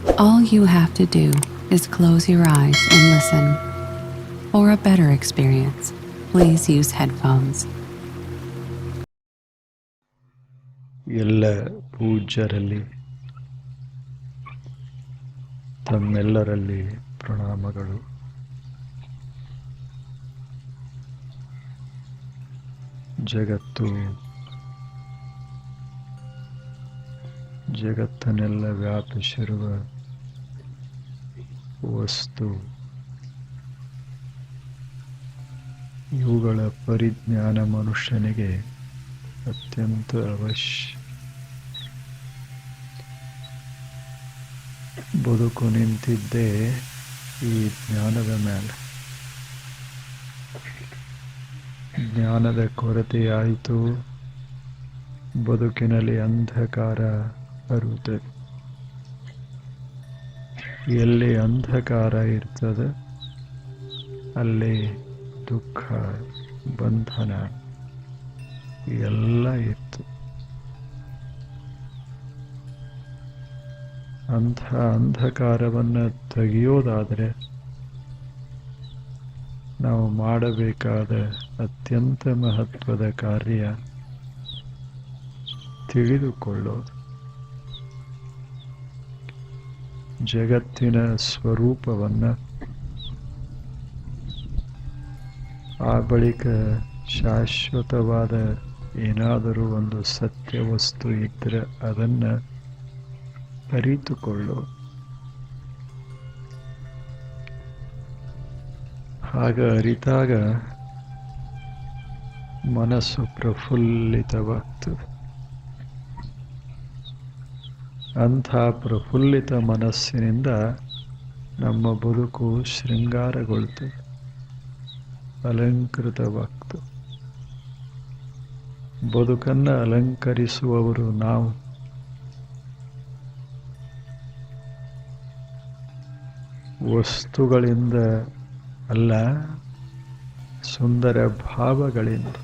All you have to do is close your eyes and listen. For a better experience, please use headphones. ಎಲ್ಲ ಪೂಜ್ಯರಲ್ಲಿ ತಮ್ಮೆಲ್ಲರಲ್ಲಿ ಪ್ರಣಾಮಗಳು. ಜಗತ್ತನ್ನೆಲ್ಲ ವ್ಯಾಪಿಸಿರುವ ವಸ್ತು, ಇವುಗಳ ಪರಿಜ್ಞಾನ ಮನುಷ್ಯನಿಗೆ ಅತ್ಯಂತ ಅವಶ್ಯ. ಬದುಕು ನಿಂತಿದ್ದೇ ಈ ಜ್ಞಾನದ ಮೇಲೆ. ಜ್ಞಾನದ ಕೊರತೆಯಾಯಿತು, ಬದುಕಿನಲ್ಲಿ ಅಂಧಕಾರ ಬರುತ್ತದೆ. ಎಲ್ಲಿ ಅಂಧಕಾರ ಇರ್ತದೆ ಅಲ್ಲಿ ದುಃಖ, ಬಂಧನ ಎಲ್ಲ ಇತ್ತು. ಅಂಥ ಅಂಧಕಾರವನ್ನು ತೆಗೆಯೋದಾದರೆ ನಾವು ಮಾಡಬೇಕಾದ ಅತ್ಯಂತ ಮಹತ್ವದ ಕಾರ್ಯ ತಿಳಿದುಕೊಳ್ಳೋದು. ಜಗತ್ತಿನ ಸ್ವರೂಪವನ್ನು, ಆ ಬಳಿಕ ಶಾಶ್ವತವಾದ ಏನಾದರೂ ಒಂದು ಸತ್ಯ ವಸ್ತು ಇದ್ದರೆ ಅದನ್ನು ಅರಿತುಕೊಳ್ಳೋದು. ಆಗ ಅರಿತಾಗ ಮನಸ್ಸು ಪ್ರಫುಲ್ಲಿತವಾಗ್ತದೆ. ಅಂಥ ಪ್ರಫುಲ್ಲಿತ ಮನಸ್ಸಿನಿಂದ ನಮ್ಮ ಬದುಕು ಶೃಂಗಾರಗೊಳ್ತದೆ, ಅಲಂಕೃತವಾಗ್ತದೆ. ಬದುಕನ್ನು ಅಲಂಕರಿಸುವವರು ನಾವು. ವಸ್ತುಗಳಿಂದ ಅಲ್ಲ, ಸುಂದರ ಭಾವಗಳಿಂದ,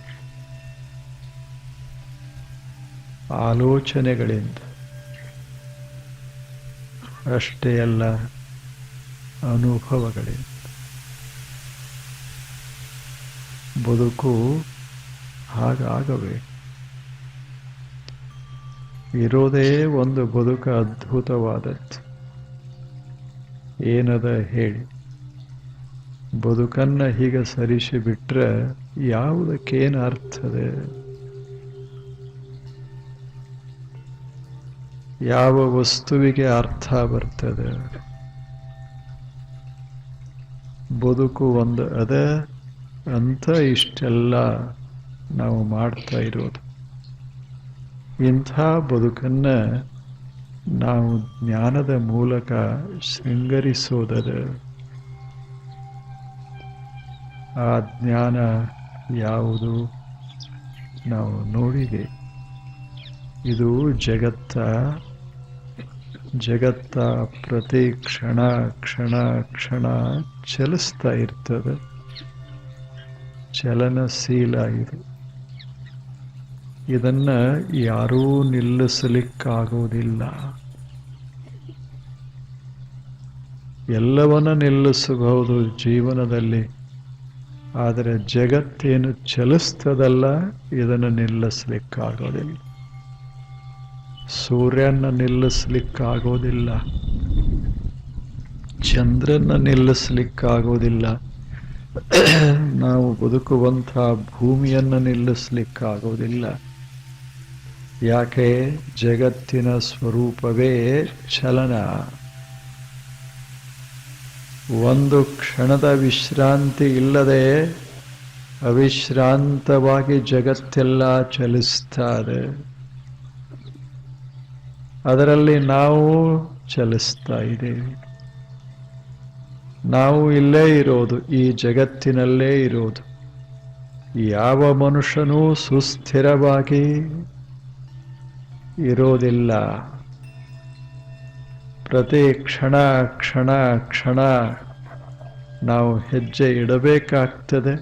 ಆಲೋಚನೆಗಳಿಂದ. ಅಷ್ಟೇ ಅಲ್ಲ, ಅನುಭವಗಳಿಂದ. ಬದುಕು ಹಾಗಾಗಬೇಕು. ಇರೋದೇ ಒಂದು ಬದುಕು ಅದ್ಭುತವಾದದ್ದು. ಏನದ ಹೇಳಿ? ಬದುಕನ್ನು ಹೀಗೆ ಸರಿಸಿಬಿಟ್ರೆ ಯಾವುದಕ್ಕೇನು ಅರ್ಥದೆ? ಯಾವ ವಸ್ತುವಿಗೆ ಅರ್ಥ ಬರ್ತದೆ? ಬದುಕು ಒಂದು ಅದ ಅಂತ ಇಷ್ಟೆಲ್ಲ ನಾವು ಮಾಡ್ತಾ ಇರೋದು. ಇಂಥ ಬದುಕನ್ನು ನಾವು ಜ್ಞಾನದ ಮೂಲಕ ಶೃಂಗರಿಸೋದದ. ಆ ಜ್ಞಾನ ಯಾವುದು? ನಾವು ನೋಡಿದೆ. ಇದು ಜಗತ್ತ ಪ್ರತಿ ಕ್ಷಣ ಕ್ಷಣ ಕ್ಷಣ ಚಲಿಸ್ತಾ ಇರ್ತದೆ. ಚಲನಶೀಲ ಇದು. ಇದನ್ನು ಯಾರೂ ನಿಲ್ಲಿಸಲಿಕ್ಕಾಗೋದಿಲ್ಲ. ಎಲ್ಲವನ್ನ ನಿಲ್ಲಿಸಬಹುದು ಜೀವನದಲ್ಲಿ, ಆದರೆ ಜಗತ್ತೇನು ಚಲಿಸ್ತದಲ್ಲ, ಇದನ್ನು ನಿಲ್ಲಿಸಲಿಕ್ಕಾಗೋದಿಲ್ಲ. ಸೂರ್ಯನ ನಿಲ್ಲಿಸಲಿಕ್ಕಾಗೋದಿಲ್ಲ, ಚಂದ್ರನ ನಿಲ್ಲಿಸಲಿಕ್ಕಾಗೋದಿಲ್ಲ, ನಾವು ಬದುಕುವಂಥ ಭೂಮಿಯನ್ನು ನಿಲ್ಲಿಸಲಿಕ್ಕಾಗೋದಿಲ್ಲ. ಯಾಕೆ? ಜಗತ್ತಿನ ಸ್ವರೂಪವೇ ಚಲನ. ಒಂದು ಕ್ಷಣದ ವಿಶ್ರಾಂತಿ ಇಲ್ಲದೆ ಅವಿಶ್ರಾಂತವಾಗಿ ಜಗತ್ತೆಲ್ಲ ಚಲಿಸ್ತಾರೆ. ಅದರಲ್ಲಿ ನಾವು ಚಲಿಸ್ತಾ ಇದ್ದೇವೆ. ನಾವು ಇಲ್ಲೇ ಇರೋದು, ಈ ಜಗತ್ತಿನಲ್ಲೇ ಇರೋದು. ಯಾವ ಮನುಷ್ಯನೂ ಸುಸ್ಥಿರವಾಗಿ ಇರೋದಿಲ್ಲ. ಪ್ರತಿ ಕ್ಷಣ ಕ್ಷಣ ಕ್ಷಣ ನಾವು ಹೆಜ್ಜೆ ಇಡಬೇಕಾಗ್ತದೆ,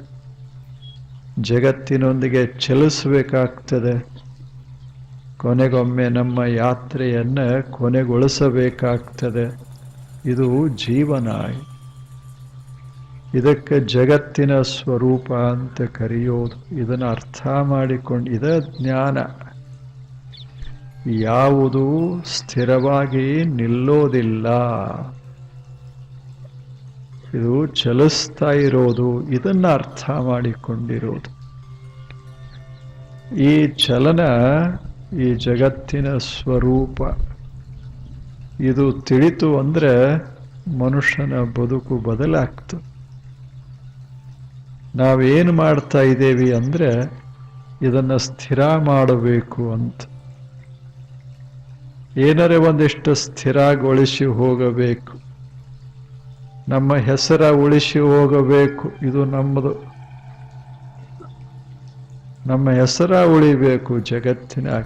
ಜಗತ್ತಿನೊಂದಿಗೆ ಚಲಿಸಬೇಕಾಗ್ತದೆ. ಕೊನೆಗೊಮ್ಮೆ ನಮ್ಮ ಯಾತ್ರೆಯನ್ನು ಕೊನೆಗೊಳಿಸಬೇಕಾಗ್ತದೆ. ಇದು ಜೀವನ. ಇದಕ್ಕೆ ಜಗತ್ತಿನ ಸ್ವರೂಪ ಅಂತ ಕರೆಯೋದು. ಇದನ್ನು ಅರ್ಥ ಮಾಡಿಕೊಂಡು ಇದ ಜ್ಞಾನ. ಯಾವುದೂ ಸ್ಥಿರವಾಗಿ ನಿಲ್ಲೋದಿಲ್ಲ, ಇದು ಚಲಿಸ್ತಾ ಇರೋದು. ಇದನ್ನು ಅರ್ಥ ಮಾಡಿಕೊಂಡಿರೋದು. ಈ ಚಲನ ಈ ಜಗತ್ತಿನ ಸ್ವರೂಪ. ಇದು ತಿಳಿತು ಅಂದ್ರೆ ಮನುಷ್ಯನ ಬದುಕು ಬದಲಾಗ್ತದೆ. ನಾವೇನು ಮಾಡ್ತಾ ಇದ್ದೇವೆ ಅಂದ್ರೆ ಇದನ್ನು ಸ್ಥಿರ ಮಾಡಬೇಕು ಅಂತ. ಏನರೇ ಒಂದಿಷ್ಟು ಸ್ಥಿರಗೊಳಿಸಿ ಹೋಗಬೇಕು. ನಮ್ಮ ಹೆಸರ ಉಳಿಸಿ ಹೋಗಬೇಕು. ಇದು ನಮ್ಮದು. ನಮ್ಮ ಹೆಸರ ಉಳಿಬೇಕು ಜಗತ್ತಿನಾಗ.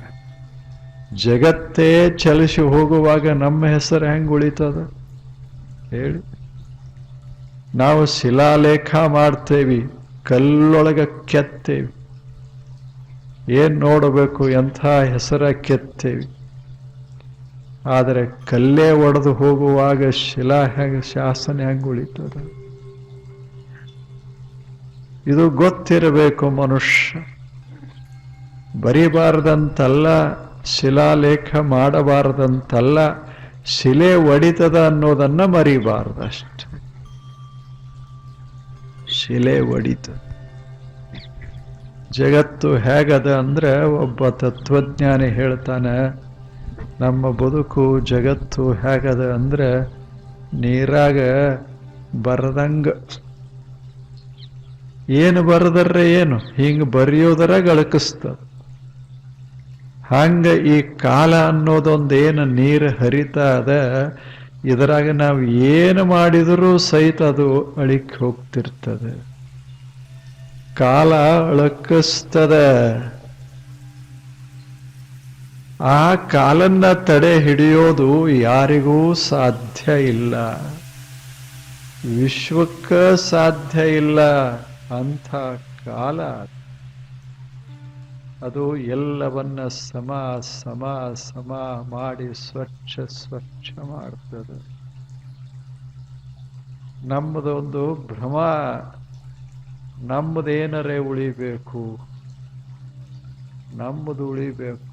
ಜಗತ್ತೇ ಚಲಿಸಿ ಹೋಗುವಾಗ ನಮ್ಮ ಹೆಸರು ಹೆಂಗೆ ಉಳಿತದ ಹೇಳಿ? ನಾವು ಶಿಲಾಲೇಖ ಮಾಡ್ತೇವಿ, ಕಲ್ಲೊಳಗ ಕೆತ್ತೇವಿ. ಏನ್ ನೋಡಬೇಕು? ಎಂಥ ಹೆಸರ ಕೆತ್ತೇವಿ. ಆದರೆ ಕಲ್ಲೇ ಒಡೆದು ಹೋಗುವಾಗ ಶಿಲಾ ಹೆಂಗೆ, ಶಾಸನ ಹೆಂಗೆ ಉಳಿತದ? ಇದು ಗೊತ್ತಿರಬೇಕು ಮನುಷ್ಯ. ಬರಿಬಾರ್ದಂತಲ್ಲ, ಶಿಲಾಲೇಖ ಮಾಡಬಾರ್ದಂತಲ್ಲ, ಶಿಲೆ ಒಡಿತದ ಅನ್ನೋದನ್ನ ಮರಿಬಾರ್ದಷ್ಟೆ. ಶಿಲೆ ಒಡಿತ. ಜಗತ್ತು ಹೇಗದ ಅಂದ್ರೆ, ಒಬ್ಬ ತತ್ವಜ್ಞಾನಿ ಹೇಳ್ತಾನೆ, ನಮ್ಮ ಬದುಕು ಜಗತ್ತು ಹೇಗದ ಅಂದ್ರೆ ನೀರಾಗ ಬರದಂಗ. ಏನು ಬರದರ್ರೆ ಏನು, ಹಿಂಗ ಬರೆಯೋದರ ಗಳಕಿಸ್ತದ. ಹಂಗ ಈ ಕಾಲ ಅನ್ನೋದೊಂದೇನು ನೀರು ಹರಿತಾ ಅದ, ಇದರಾಗ ನಾವು ಏನು ಮಾಡಿದರೂ ಸಹಿತ ಅದು ಅಳಿಕ್ ಹೋಗ್ತಿರ್ತದೆ. ಕಾಲ ಅಳಕಿಸ್ತದ. ಆ ಕಾಲನ್ನ ತಡೆ ಹಿಡಿಯೋದು ಯಾರಿಗೂ ಸಾಧ್ಯ ಇಲ್ಲ, ವಿಶ್ವಕ್ಕ ಸಾಧ್ಯ ಇಲ್ಲ. ಅಂಥ ಕಾಲ ಅದು. ಎಲ್ಲವನ್ನ ಸಮ ಸಮ ಸಮ ಮಾಡಿ ಸ್ವಚ್ಛ ಸ್ವಚ್ಛ ಮಾಡ್ತದೆ. ನಮ್ಮದೊಂದು ಭ್ರಮ, ನಮ್ಮದೇನರೇ ಉಳಿಬೇಕು, ನಮ್ಮದು ಉಳಿಬೇಕು.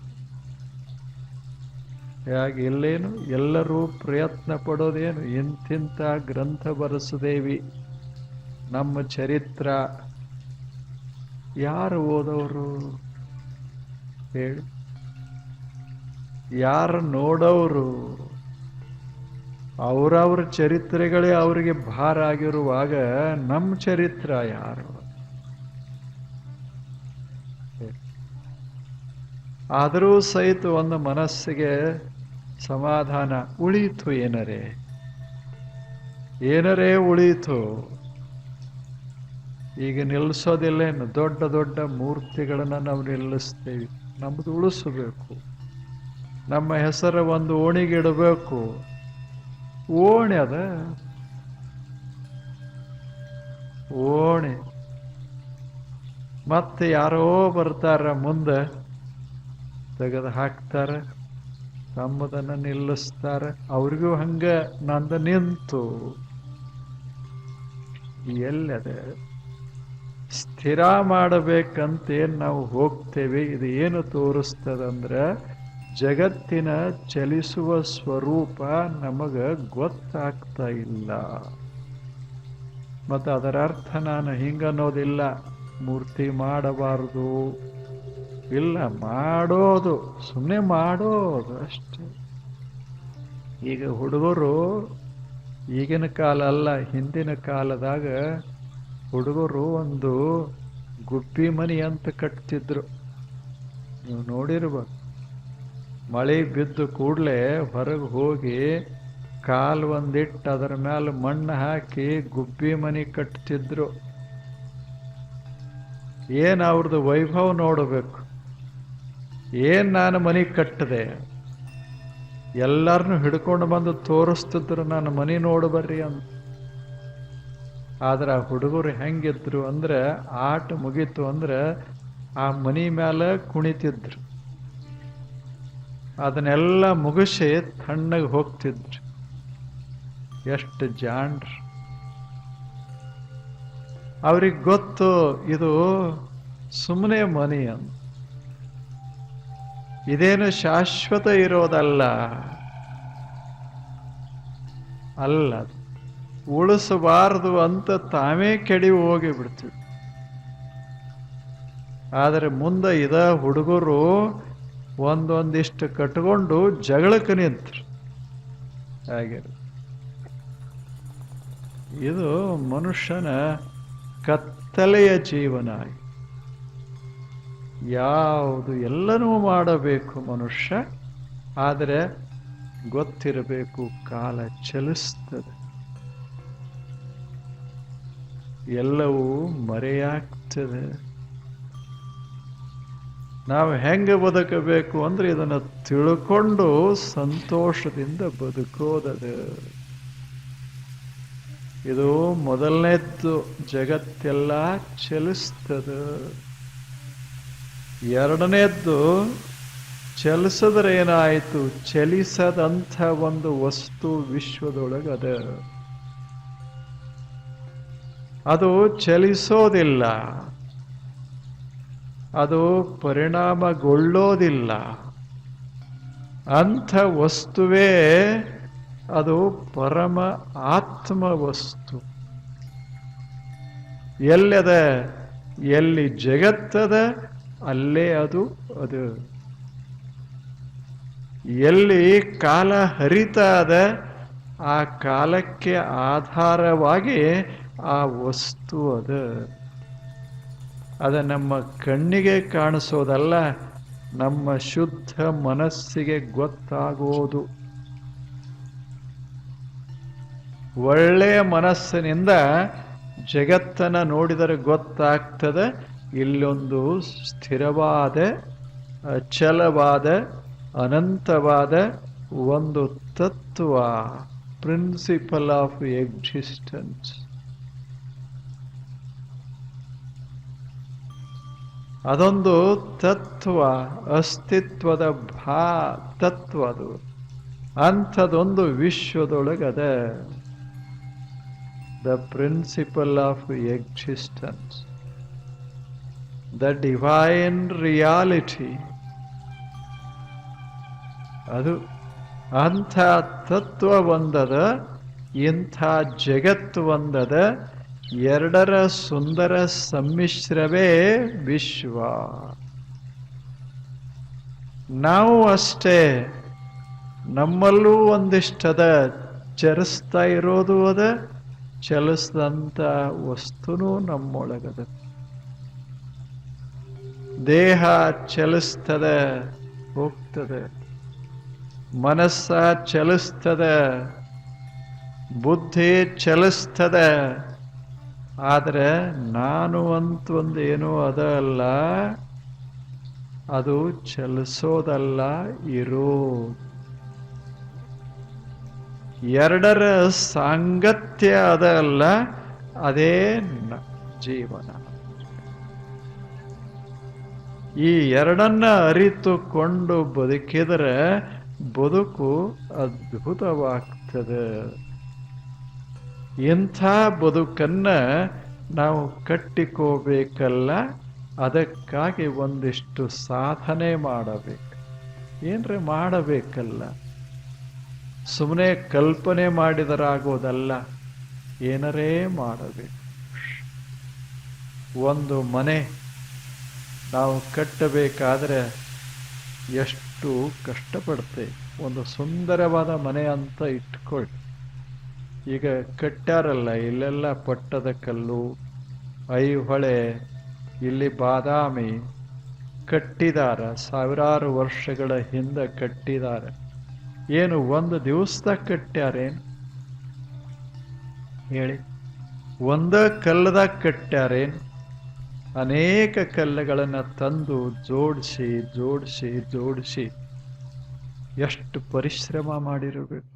ಹಾಗೆ ಇಲ್ಲೇನು, ಎಲ್ಲರೂ ಪ್ರಯತ್ನ ಪಡೋದೇನು? ಇಂತಿಂಥ ಗ್ರಂಥ ಬರೆಸದೇವಿ. ನಮ್ಮ ಚರಿತ್ರ ಯಾರು ಓದೋರು ಹೇಳಿ? ಯಾರು ನೋಡೋರು? ಅವರವ್ರ ಚರಿತ್ರೆಗಳೇ ಅವರಿಗೆ ಭಾರ ಆಗಿರುವಾಗ ನಮ್ಮ ಚರಿತ್ರ ಯಾರು? ಆದರೂ ಸಹಿತ ಒಂದು ಮನಸ್ಸಿಗೆ ಸಮಾಧಾನ. ಉಳೀತು, ಏನರೇ ಉಳೀತು. ಈಗ ನಿಲ್ಲಿಸೋದಿಲ್ಲೇನು? ದೊಡ್ಡ ದೊಡ್ಡ ಮೂರ್ತಿಗಳನ್ನ ನಾವು ನಿಲ್ಲಿಸ್ತೇವೆ. ನಮ್ಮದು ಉಳಿಸಬೇಕು. ನಮ್ಮ ಹೆಸರು ಒಂದು ಓಣಿಗಿಡಬೇಕು. ಓಣಿ ಅದ, ಓಣಿ. ಮತ್ತೆ ಯಾರೋ ಬರ್ತಾರ ಮುಂದೆ, ತೆಗೆದು ಹಾಕ್ತಾರ, ತಮ್ಮದನ್ನ ನಿಲ್ಲಿಸ್ತಾರ. ಅವ್ರಿಗೂ ಹಂಗ ನಂದ ನಿಂತು. ಎಲ್ಲದ ಸ್ಥಿರ ಮಾಡಬೇಕಂತೇನ್ ನಾವು ಹೋಗ್ತೇವೆ. ಇದು ಏನು ತೋರಿಸ್ತದಂದ್ರೆ, ಜಗತ್ತಿನ ಚಲಿಸುವ ಸ್ವರೂಪ ನಮಗ ಗೊತ್ತಾಗ್ತಾ ಇಲ್ಲ. ಮತ್ತು ಅದರ ಅರ್ಥ ನಾನು ಹಿಂಗನ್ನೋದಿಲ್ಲ, ಮೂರ್ತಿ ಮಾಡಬಾರದು. ಇಲ್ಲ, ಮಾಡೋದು, ಸುಮ್ಮನೆ ಮಾಡೋದು ಅಷ್ಟೆ. ಈಗ ಹುಡುಗರು, ಈಗಿನ ಕಾಲ ಅಲ್ಲ, ಹಿಂದಿನ ಕಾಲದಾಗ ಹುಡುಗರು ಒಂದು ಗುಬ್ಬಿ ಮನಿ ಅಂತ ಕಟ್ತಿದ್ರು. ನೀವು ನೋಡಿರ್ಬೇಕು. ಮಳೆ ಬಿದ್ದು ಕೂಡಲೇ ಹೊರಗೆ ಹೋಗಿ ಕಾಲು ಒಂದಿಟ್ಟು ಅದರ ಮೇಲೆ ಮಣ್ಣು ಹಾಕಿ ಗುಬ್ಬಿ ಮನಿ ಕಟ್ತಿದ್ರು. ಏನ್ ಅವ್ರದ್ದು ವೈಭವ ನೋಡಬೇಕು. ಏನ್ ನಾನು ಮನೆ ಕಟ್ಟದೆ, ಎಲ್ಲರನ್ನು ಹಿಡ್ಕೊಂಡು ಬಂದು ತೋರಿಸ್ತಿದ್ರು, ನಾನು ಮನೆ ನೋಡ್ಬರ್ರಿ ಅಂತ. ಆದ್ರೆ ಆ ಹುಡುಗರು ಹೆಂಗಿದ್ರು ಅಂದ್ರೆ, ಆಟ ಮುಗೀತು ಅಂದ್ರೆ ಆ ಮನಿ ಮೇಲೆ ಕುಣಿತಿದ್ರು. ಅದನ್ನೆಲ್ಲ ಮುಗಿಸಿ ತಣ್ಣಗೆ ಹೋಗ್ತಿದ್ರು. ಎಷ್ಟು ಜಾಣ್ರು. ಅವ್ರಿಗೆ ಗೊತ್ತು ಇದು ಸುಮ್ಮನೆ ಮನಿ ಅಂತ, ಇದೇನು ಶಾಶ್ವತ ಇರೋದಲ್ಲ. ಅಲ್ಲ, ಉಳಿಸಬಾರದು ಅಂತ ತಾವೇ ಕೆಡಿ ಹೋಗಿ ಬಿಡ್ತೀವಿ. ಆದರೆ ಮುಂದೆ ಹುಡುಗರು ಒಂದೊಂದಿಷ್ಟು ಕಟ್ಕೊಂಡು ಜಗಳಕ್ಕೆ ನಿಂತರು. ಹಾಗೆ ಇದು ಮನುಷ್ಯನ ಕತ್ತಲೆಯ ಜೀವನ. ಯಾವುದು ಎಲ್ಲನೂ ಮಾಡಬೇಕು ಮನುಷ್ಯ, ಆದರೆ ಗೊತ್ತಿರಬೇಕು ಕಾಲ ಚಲಿಸ್ತದೆ, ಎಲ್ಲವೂ ಮರೆಯಾಗ್ತದೆ. ನಾವು ಹೆಂಗೆ ಬದುಕಬೇಕು ಅಂದ್ರೆ ಇದನ್ನು ತಿಳ್ಕೊಂಡು ಸಂತೋಷದಿಂದ ಬದುಕೋದದು. ಇದು ಮೊದಲನೇದ್ದು. ಜಗತ್ತೆಲ್ಲ ಚಲಿಸ್ತದೆ. ಎರಡನೇದ್ದು, ಚಲಿಸಿದ್ರೆ ಏನಾಯಿತು, ಚಲಿಸದಂಥ ಒಂದು ವಸ್ತು ವಿಶ್ವದೊಳಗದ. ಅದು ಚಲಿಸೋದಿಲ್ಲ, ಅದು ಪರಿಣಾಮಗೊಳ್ಳೋದಿಲ್ಲ. ಅಂಥ ವಸ್ತುವೇ ಅದು ಪರಮ ಆತ್ಮ ವಸ್ತು. ಎಲ್ಲದ, ಎಲ್ಲಿ ಜಗತ್ತದ ಅಲ್ಲೇ ಅದು. ಎಲ್ಲಿ ಕಾಲ ಹರಿತಾದ ಆ ಕಾಲಕ್ಕೆ ಆಧಾರವಾಗಿ ಆ ವಸ್ತು ಅದ ನಮ್ಮ ಕಣ್ಣಿಗೆ ಕಾಣಿಸೋದಲ್ಲ, ನಮ್ಮ ಶುದ್ಧ ಮನಸ್ಸಿಗೆ ಗೊತ್ತಾಗೋದು. ಒಳ್ಳೆಯ ಮನಸ್ಸಿನಿಂದ ಜಗತ್ತನ್ನು ನೋಡಿದರೆ ಗೊತ್ತಾಗ್ತದೆ, ಇಲ್ಲೊಂದು ಸ್ಥಿರವಾದ, ಅಚಲವಾದ, ಅನಂತವಾದ ಒಂದು ತತ್ವ, ಪ್ರಿನ್ಸಿಪಲ್ ಆಫ್ ಎಕ್ಸಿಸ್ಟೆನ್ಸ್. ಅದೊಂದು ತತ್ವ, ಅಸ್ತಿತ್ವದ ತತ್ವ ಅದು. ಅಂಥದೊಂದು ವಿಶ್ವದೊಳಗದ. The principle of existence, the divine reality. ಅದು ಅಂಥ ತತ್ವ ಒಂದದ, ಇಂಥ ಜಗತ್ತು ಒಂದದ. ಎರಡರ ಸುಂದರ ಸಮ್ಮಿಶ್ರವೇ ವಿಶ್ವ. ನಾವು ಅಷ್ಟೇ, ನಮ್ಮಲ್ಲೂ ಒಂದಿಷ್ಟದ, ಚಲಿಸ್ತಾ ಇರೋದು ಅದ, ಚಲಿಸಿದಂಥ ವಸ್ತುನೂ ನಮ್ಮೊಳಗದ. ದೇಹ ಚಲಿಸ್ತದೆ, ಹೋಗ್ತದೆ. ಮನಸ್ಸ ಚಲಿಸ್ತದೆ, ಬುದ್ಧಿ ಚಲಿಸ್ತದೆ. ಆದರೆ ನಾನು ಅಂತ ಒಂದು ಏನೂ ಅಲ್ಲ, ಅದು ಚಲಿಸೋದಲ್ಲ, ಇರೋ. ಎರಡರ ಸಾಂಗತ್ಯ ಅದಲ್ಲ, ಅದೇ ಜೀವನ. ಈ ಎರಡನ್ನ ಅರಿತುಕೊಂಡು ಬದುಕಿದರೆ ಬದುಕು ಅದ್ಭುತವಾಗ್ತದೆ. ಇಂಥ ಬದುಕನ್ನ ನಾವು ಕಟ್ಟಿಕೋಬೇಕಲ್ಲ, ಅದಕ್ಕಾಗಿ ಒಂದಿಷ್ಟು ಸಾಧನೆ ಮಾಡಬೇಕು. ಏನ್ರೆ ಮಾಡಬೇಕಲ್ಲ, ಸುಮ್ಮನೆ ಕಲ್ಪನೆ ಮಾಡಿದರಾಗೋದಲ್ಲ, ಏನರೇ ಮಾಡಬೇಕು. ಒಂದು ಮನೆ ನಾವು ಕಟ್ಟಬೇಕಾದ್ರೆ ಎಷ್ಟು ಕಷ್ಟಪಡ್ತೇವೆ. ಒಂದು ಸುಂದರವಾದ ಮನೆ ಅಂತ ಇಟ್ಕೊಳ್ಳಿ. ಈಗ ಕಟ್ಟಾರಲ್ಲ, ಇಲ್ಲೆಲ್ಲ ಪಟ್ಟದ ಕಲ್ಲು, ಐಹೊಳೆ, ಇಲ್ಲಿ ಬಾದಾಮಿ ಕಟ್ಟಿದಾರ. ಸಾವಿರಾರು ವರ್ಷಗಳ ಹಿಂದೆ ಕಟ್ಟಿದ್ದಾರೆ. ಏನು ಒಂದು ದಿವಸದಾಗ ಕಟ್ಟ್ಯಾರೇನು ಹೇಳಿ? ಒಂದ ಕಲ್ಲದಾಗ ಕಟ್ಟ್ಯಾರೇನು? ಅನೇಕ ಕಲ್ಲುಗಳನ್ನು ತಂದು ಜೋಡಿಸಿ ಜೋಡಿಸಿ ಜೋಡಿಸಿ ಎಷ್ಟು ಪರಿಶ್ರಮ ಮಾಡಿರಬೇಕು.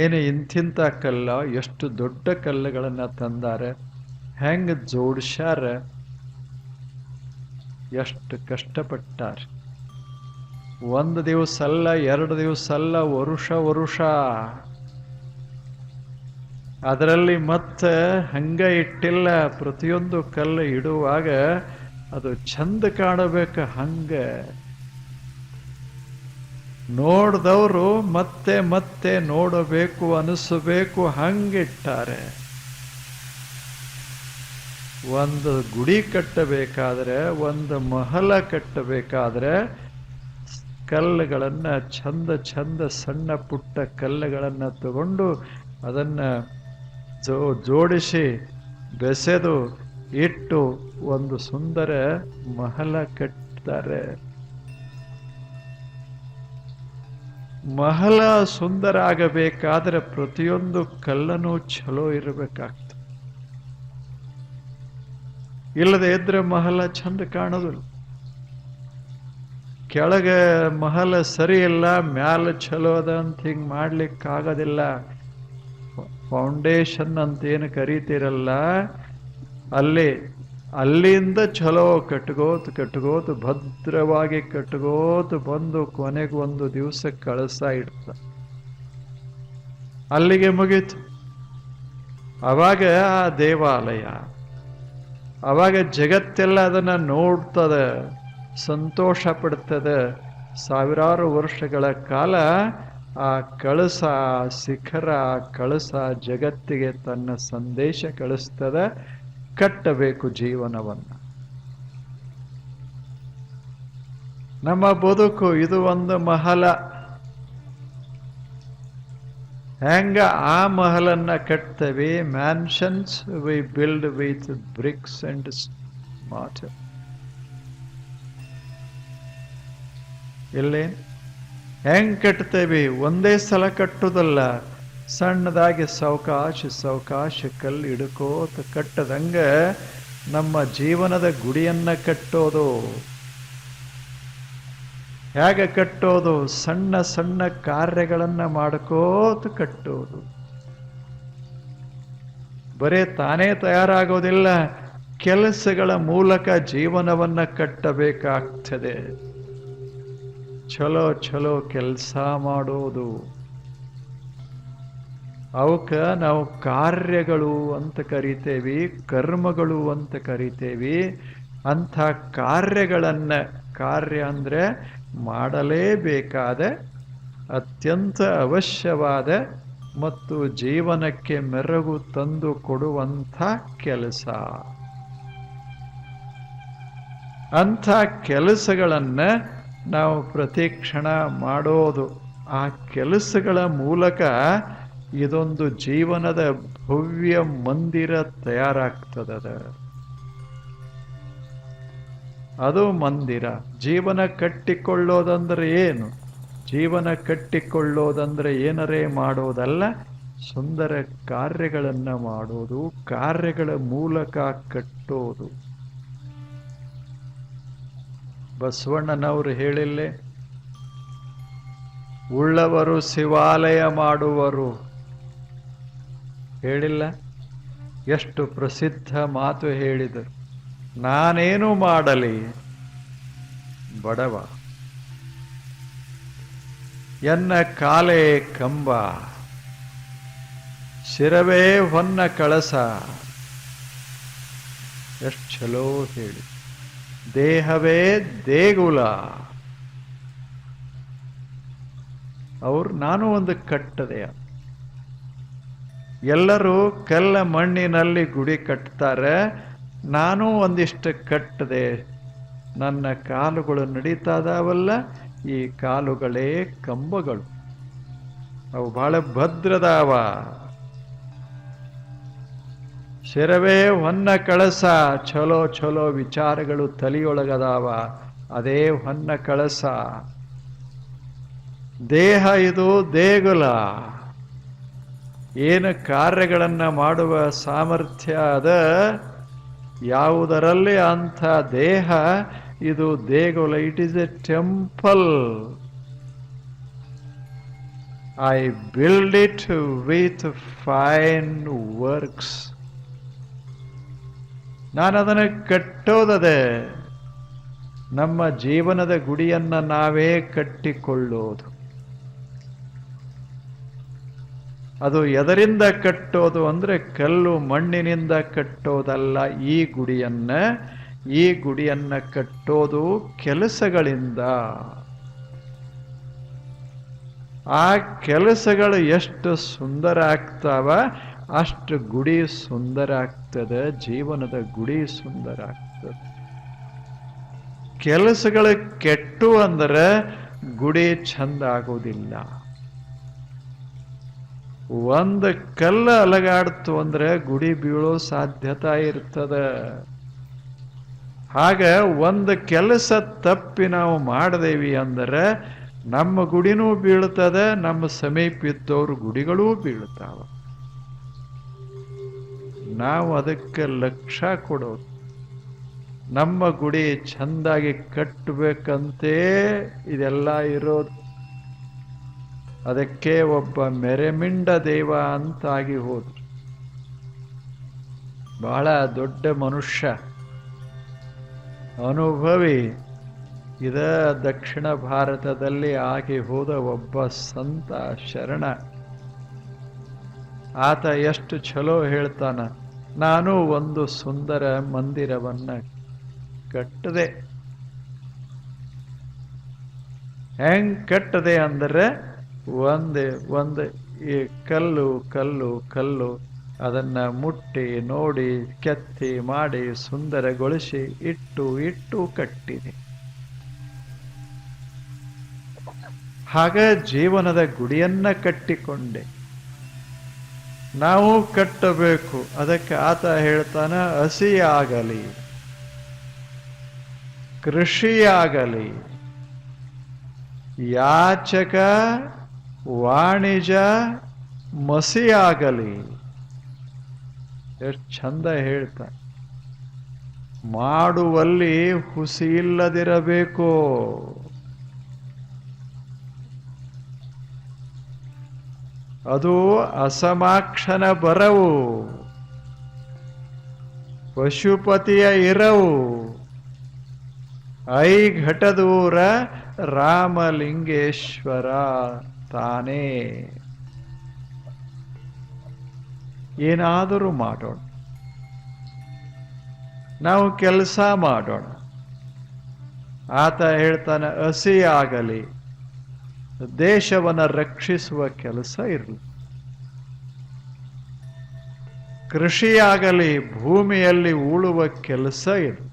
ಏನು ಇಂತಿಂಥ ಕಲ್ಲ, ಎಷ್ಟು ದೊಡ್ಡ ಕಲ್ಲುಗಳನ್ನು ತಂದಾರೆ, ಹೆಂಗೆ ಜೋಡಿಸ್ಯಾರ, ಎಷ್ಟು ಕಷ್ಟಪಟ್ಟಾರೆ. ಒಂದು ದಿವಸ ಅಲ್ಲ, 2 ದಿವಸ ಅಲ್ಲ, ವರುಷ. ಅದರಲ್ಲಿ ಮತ್ತೆ ಹಂಗ ಇಟ್ಟಿಲ್ಲ. ಪ್ರತಿಯೊಂದು ಕಲ್ಲು ಇಡುವಾಗ ಅದು ಚಂದ ಕಾಣಬೇಕು. ಹಂಗ ನೋಡ್ದವರು ಮತ್ತೆ ಮತ್ತೆ ನೋಡಬೇಕು ಅನಿಸಬೇಕು, ಹಂಗಿಟ್ಟಾರೆ. ಒಂದು ಗುಡಿ ಕಟ್ಟಬೇಕಾದ್ರೆ, ಒಂದು ಮಹಲ ಕಟ್ಟಬೇಕಾದ್ರೆ ಕಲ್ಲುಗಳನ್ನು ಚಂದ ಸಣ್ಣ ಪುಟ್ಟ ಕಲ್ಲುಗಳನ್ನು ತಗೊಂಡು ಅದನ್ನು ಜೋಡಿಸಿ ಬೆಸೆದು ಇಟ್ಟು ಒಂದು ಸುಂದರ ಮಹಲ ಕಟ್ತಾರೆ. ಮಹಲ ಸುಂದರ ಆಗಬೇಕಾದ್ರೆ ಪ್ರತಿಯೊಂದು ಕಲ್ಲನು ಚಲೋ ಇರಬೇಕಾಗ್ತದೆ. ಇಲ್ಲದೆ ಇದ್ರೆ ಮಹಲ ಚಂದ ಕಾಣೋದಿಲ್ಲ. ಕೆಳಗೆ ಮಹಲ ಸರಿ ಇಲ್ಲ, ಮ್ಯಾಲ ಚಲೋ ಅದ ಅಂತ ಹಿಂಗೆ ಮಾಡ್ಲಿಕ್ಕಾಗೋದಿಲ್ಲ. ಫೌಂಡೇಶನ್ ಅಂತ ಏನು ಕರೀತಿರಲ್ಲ, ಅಲ್ಲಿಂದ ಚಲೋ ಕಟ್ಕೋತ ಭದ್ರವಾಗಿ ಕಟ್ಕೋತ ಬಂದು ಕೊನೆಗೆ ಒಂದು ದಿವಸ ಕಳಸ ಇಡ್ತ. ಅಲ್ಲಿಗೆ ಮುಗೀತು. ಅವಾಗ ಆ ದೇವಾಲಯ, ಅವಾಗ ಜಗತ್ತೆಲ್ಲ ಅದನ್ನ ನೋಡ್ತದೆ, ಸಂತೋಷ ಪಡ್ತದೆ. ಸಾವಿರಾರು ವರ್ಷಗಳ ಕಾಲ ಆ ಕಳಸ, ಶಿಖರ, ಕಳಸ ಜಗತ್ತಿಗೆ ತನ್ನ ಸಂದೇಶ ಕಳಿಸ್ತದೆ. ಕಟ್ಟಬೇಕು ಜೀವನವನ್ನು. ನಮ್ಮ ಬದುಕು ಇದು ಒಂದು ಮಹಲ. ಹೆಂಗ ಆ ಮಹಲನ್ನ ಕಟ್ತೇವೆ? Mansions we build with bricks and mortar. ಇಲ್ಲೇ ಹೆಂಗ್ ಕಟ್ತೇವೆ? ಒಂದೇ ಸಲ ಕಟ್ಟುದಲ್ಲ, ಸಣ್ಣದಾಗಿ ಸಾವಕಾಶ ಕಲ್ಲು ಹಿಡ್ಕೋತ ಕಟ್ಟದಂಗ ನಮ್ಮ ಜೀವನದ ಗುಡಿಯನ್ನ ಕಟ್ಟೋದು. ಹೇಗೆ ಕಟ್ಟೋದು? ಸಣ್ಣ ಕಾರ್ಯಗಳನ್ನ ಮಾಡ್ಕೋತ ಕಟ್ಟೋದು. ಬರೇ ತಾನೇ ತಯಾರಾಗೋದಿಲ್ಲ, ಕೆಲಸಗಳ ಮೂಲಕ ಜೀವನವನ್ನ ಕಟ್ಟಬೇಕಾಗ್ತದೆ. ಚಲೋ ಕೆಲಸ ಮಾಡೋದು. ಅವಕ್ಕ ನಾವು ಕಾರ್ಯಗಳು ಅಂತ ಕರಿತೇವಿ, ಕರ್ಮಗಳು ಅಂತ ಕರಿತೇವಿ. ಅಂಥ ಕಾರ್ಯ ಅಂದ್ರೆ ಮಾಡಲೇಬೇಕಾದ, ಅತ್ಯಂತ ಅವಶ್ಯವಾದ ಮತ್ತು ಜೀವನಕ್ಕೆ ಮೆರುಗು ತಂದು ಕೊಡುವಂಥ ಕೆಲಸ. ಅಂಥ ಕೆಲಸಗಳನ್ನ ನಾವು ಪ್ರತಿಕ್ಷಣ ಮಾಡೋದು. ಆ ಕೆಲಸಗಳ ಮೂಲಕ ಇದೊಂದು ಜೀವನದ ಭವ್ಯ ಮಂದಿರ ತಯಾರಾಗ್ತದ. ಅದು ಮಂದಿರ. ಜೀವನ ಕಟ್ಟಿಕೊಳ್ಳೋದಂದ್ರೆ ಏನು? ಜೀವನ ಕಟ್ಟಿಕೊಳ್ಳೋದಂದ್ರೆ ಏನರೇ ಮಾಡೋದಲ್ಲ, ಸುಂದರ ಕಾರ್ಯಗಳನ್ನ ಮಾಡೋದು, ಕಾರ್ಯಗಳ ಮೂಲಕ ಕಟ್ಟೋದು. ಬಸವಣ್ಣನವರು ಹೇಳಿಲ್ಲೇ, ಉಳ್ಳವರು ಶಿವಾಲಯ ಮಾಡುವರು. ಹೇಳಿಲ್ಲ? ಎಷ್ಟು ಪ್ರಸಿದ್ಧ ಮಾತು ಹೇಳಿದರು. ನಾನೇನು ಮಾಡಲಿ ಬಡವ, ಎನ್ನ ಕಾಲೇ ಕಂಬ, ಶಿರವೇ ಹೊನ್ನ ಕಳಸ. ಎಷ್ಟು ಚಲೋ ಹೇಳಿ. ದೇಹವೇ ದೇಗುಲ. ನಾನು ಒಂದು ಕಟ್ಟದೆಯ. ಎಲ್ಲರೂ ಕಲ್ಲ ಮಣ್ಣಿನಲ್ಲಿ ಗುಡಿ ಕಟ್ತಾರೆ, ನಾನು ಒಂದಿಷ್ಟು ಕಟ್ಟದೆ. ನನ್ನ ಕಾಲುಗಳು ನಡೀತಾದವಲ್ಲ, ಈ ಕಾಲುಗಳೇ ಕಂಬಗಳು. ಅವು ಬಹಳ ಭದ್ರದಾವ. ಶಿರವೇ ಹೊನ್ನ ಕಳಸ. ಚಲೋ ವಿಚಾರಗಳು ತಲೆಯೊಳಗದಾವ, ಅದೇ ಹೊನ್ನ ಕಳಸ. ದೇಹ ಇದು ದೇಗುಲ. ಏನು ಕಾರ್ಯಗಳನ್ನ ಮಾಡುವ ಸಾಮರ್ಥ್ಯ ಅದ ಯಾವುದರಲ್ಲಿ ಅಂಥ ದೇಹ ಇದು ದೇಗುಲ. It is A temple. I build it with fine works. ನಾನು ಅದನ್ನು ಕಟ್ಟೋದದೆ. ನಮ್ಮ ಜೀವನದ ಗುಡಿಯನ್ನ ನಾವೇ ಕಟ್ಟಿಕೊಳ್ಳೋದು. ಅದು ಎದರಿಂದ ಕಟ್ಟೋದು ಅಂದ್ರೆ ಕಲ್ಲು ಮಣ್ಣಿನಿಂದ ಕಟ್ಟೋದಲ್ಲ. ಈ ಗುಡಿಯನ್ನ ಕಟ್ಟೋದು ಕೆಲಸಗಳಿಂದ. ಆ ಕೆಲಸಗಳು ಎಷ್ಟು ಸುಂದರ ಆಗ್ತಾವ ಅಷ್ಟು ಗುಡಿ ಸುಂದರ ಆಗ್ತದೆ, ಜೀವನದ ಗುಡಿ ಸುಂದರ ಆಗ್ತದೆ. ಕೆಲಸಗಳು ಕೆಟ್ಟು ಅಂದ್ರೆ ಗುಡಿ ಚಂದ ಆಗೋದಿಲ್ಲ. ಒಂದು ಕಲ್ಲು ಅಲಗಾಡ್ತು ಅಂದ್ರೆ ಗುಡಿ ಬೀಳೋ ಸಾಧ್ಯತೆ ಇರ್ತದೆ. ಹಾಗ ಒಂದು ಕೆಲಸ ತಪ್ಪಿ ನಾವು ಮಾಡದೇವಿ ಅಂದ್ರೆ ನಮ್ಮ ಗುಡಿನೂ ಬೀಳ್ತದೆ, ನಮ್ಮ ಸಮೀಪ ಇದ್ದವ್ರ ಗುಡಿಗಳೂ ಬೀಳ್ತಾವ. ನಾವು ಅದಕ್ಕೆ ಲಕ್ಷ್ಯ ಕೊಡೋದು. ನಮ್ಮ ಗುಡಿ ಚಂದಾಗಿ ಕಟ್ಟಬೇಕಂತೇ ಇದೆಲ್ಲ ಇರೋದು. ಅದಕ್ಕೆ ಒಬ್ಬ ಮೆರೆಮಿಂಡ ದೇವ ಅಂತಾಗಿ ಹೋದ್ರು. ಬಹಳ ದೊಡ್ಡ ಮನುಷ್ಯ, ಅನುಭವಿ. ಇದ ದಕ್ಷಿಣ ಭಾರತದಲ್ಲಿ ಆಗಿ ಹೋದ ಒಬ್ಬ ಸಂತ ಶರಣ. ಆತ ಎಷ್ಟು ಚಲೋ ಹೇಳ್ತಾನ, ನಾನು ಒಂದು ಸುಂದರ ಮಂದಿರವನ್ನ ಕಟ್ಟದೆ. ಹೆಂಗ್ ಕಟ್ಟದೆ ಅಂದ್ರೆ ಒಂದು ಈ ಕಲ್ಲು ಅದನ್ನ ಮುಟ್ಟಿ ನೋಡಿ ಕೆತ್ತಿ ಮಾಡಿ ಸುಂದರಗೊಳಿಸಿ ಇಟ್ಟು ಕಟ್ಟಿದೆ. ಹಾಗ ಜೀವನದ ಗುಡಿಯನ್ನ ಕಟ್ಟಿಕೊಂಡೆ. ನಾವು ಕಟ್ಟಬೇಕು. ಅದಕ್ಕೆ ಆತ ಹೇಳ್ತಾನ, ಹಸಿಯಾಗಲಿ, ಕೃಷಿಯಾಗಲಿ, ಯಾಚಕ ವಾಣಿಜ್ಯ ಮಸಿಯಾಗಲಿ. ಎಷ್ಟು ಚಂದ ಹೇಳ್ತ. ಮಾಡುವಲ್ಲಿ ಹುಸಿ ಇಲ್ಲದಿರಬೇಕು. ಅದು ಅಸಮಾಕ್ಷನ ಬರವು, ಪಶುಪತಿಯ ಇರವು, ಐ ಘಟದೂರ ರಾಮಲಿಂಗೇಶ್ವರ ತಾನೇ. ಏನಾದರೂ ಮಾಡೋಣ, ನಾವು ಕೆಲಸ ಮಾಡೋಣ. ಆತ ಹೇಳ್ತಾನೆ, ಹಸಿಯಾಗಲಿ, ದೇಶವನ್ನು ರಕ್ಷಿಸುವ ಕೆಲಸ ಇರಲಿ. ಕೃಷಿಯಾಗಲಿ, ಭೂಮಿಯಲ್ಲಿ ಉಳುವ ಕೆಲಸ ಇರಲಿ.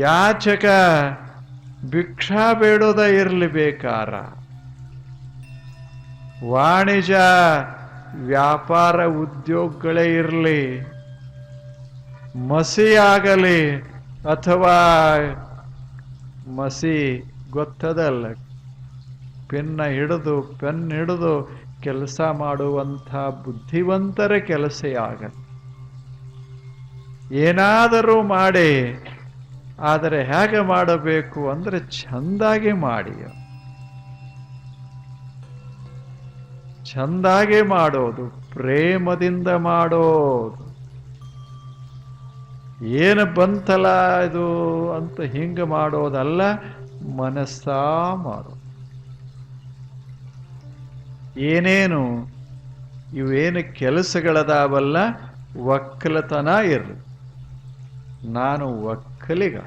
ಯಾಚಕ, ಭಿಕ್ಷಾ ಬೇಡೋದ ಇರಲಿ ಬೇಕಾರ. ವಾಣಿಜ್ಯ, ವ್ಯಾಪಾರ ಉದ್ಯೋಗಗಳೇ ಇರಲಿ. ಮಸಿಯಾಗಲಿ, ಅಥವಾ ಮಸಿ ಗೊತ್ತದಲ್ಲ, ಪೆನ್ ಹಿಡಿದು ಕೆಲಸ ಮಾಡುವಂಥ ಬುದ್ಧಿವಂತರ ಕೆಲಸ ಆಗಲಿ. ಏನಾದರೂ ಮಾಡಿ, ಆದರೆ ಹೇಗೆ ಮಾಡಬೇಕು ಅಂದ್ರೆ ಚಂದಾಗಿ ಮಾಡಿ. ಚಂದಾಗಿ ಮಾಡೋದು, ಪ್ರೇಮದಿಂದ ಮಾಡೋದು. ಏನು ಬಂತಲ್ಲ ಇದು ಅಂತ ಹಿಂಗ ಮಾಡೋದಲ್ಲ, ಮನಸ್ಸಾ ಮಾಡೋದು. ಇವೇನು ಕೆಲಸಗಳದಾವಲ್ಲ, ಒಕ್ಕಲತನ ಇರಲಿ. ನಾನು ಒಕ್ಕಲಿಗ.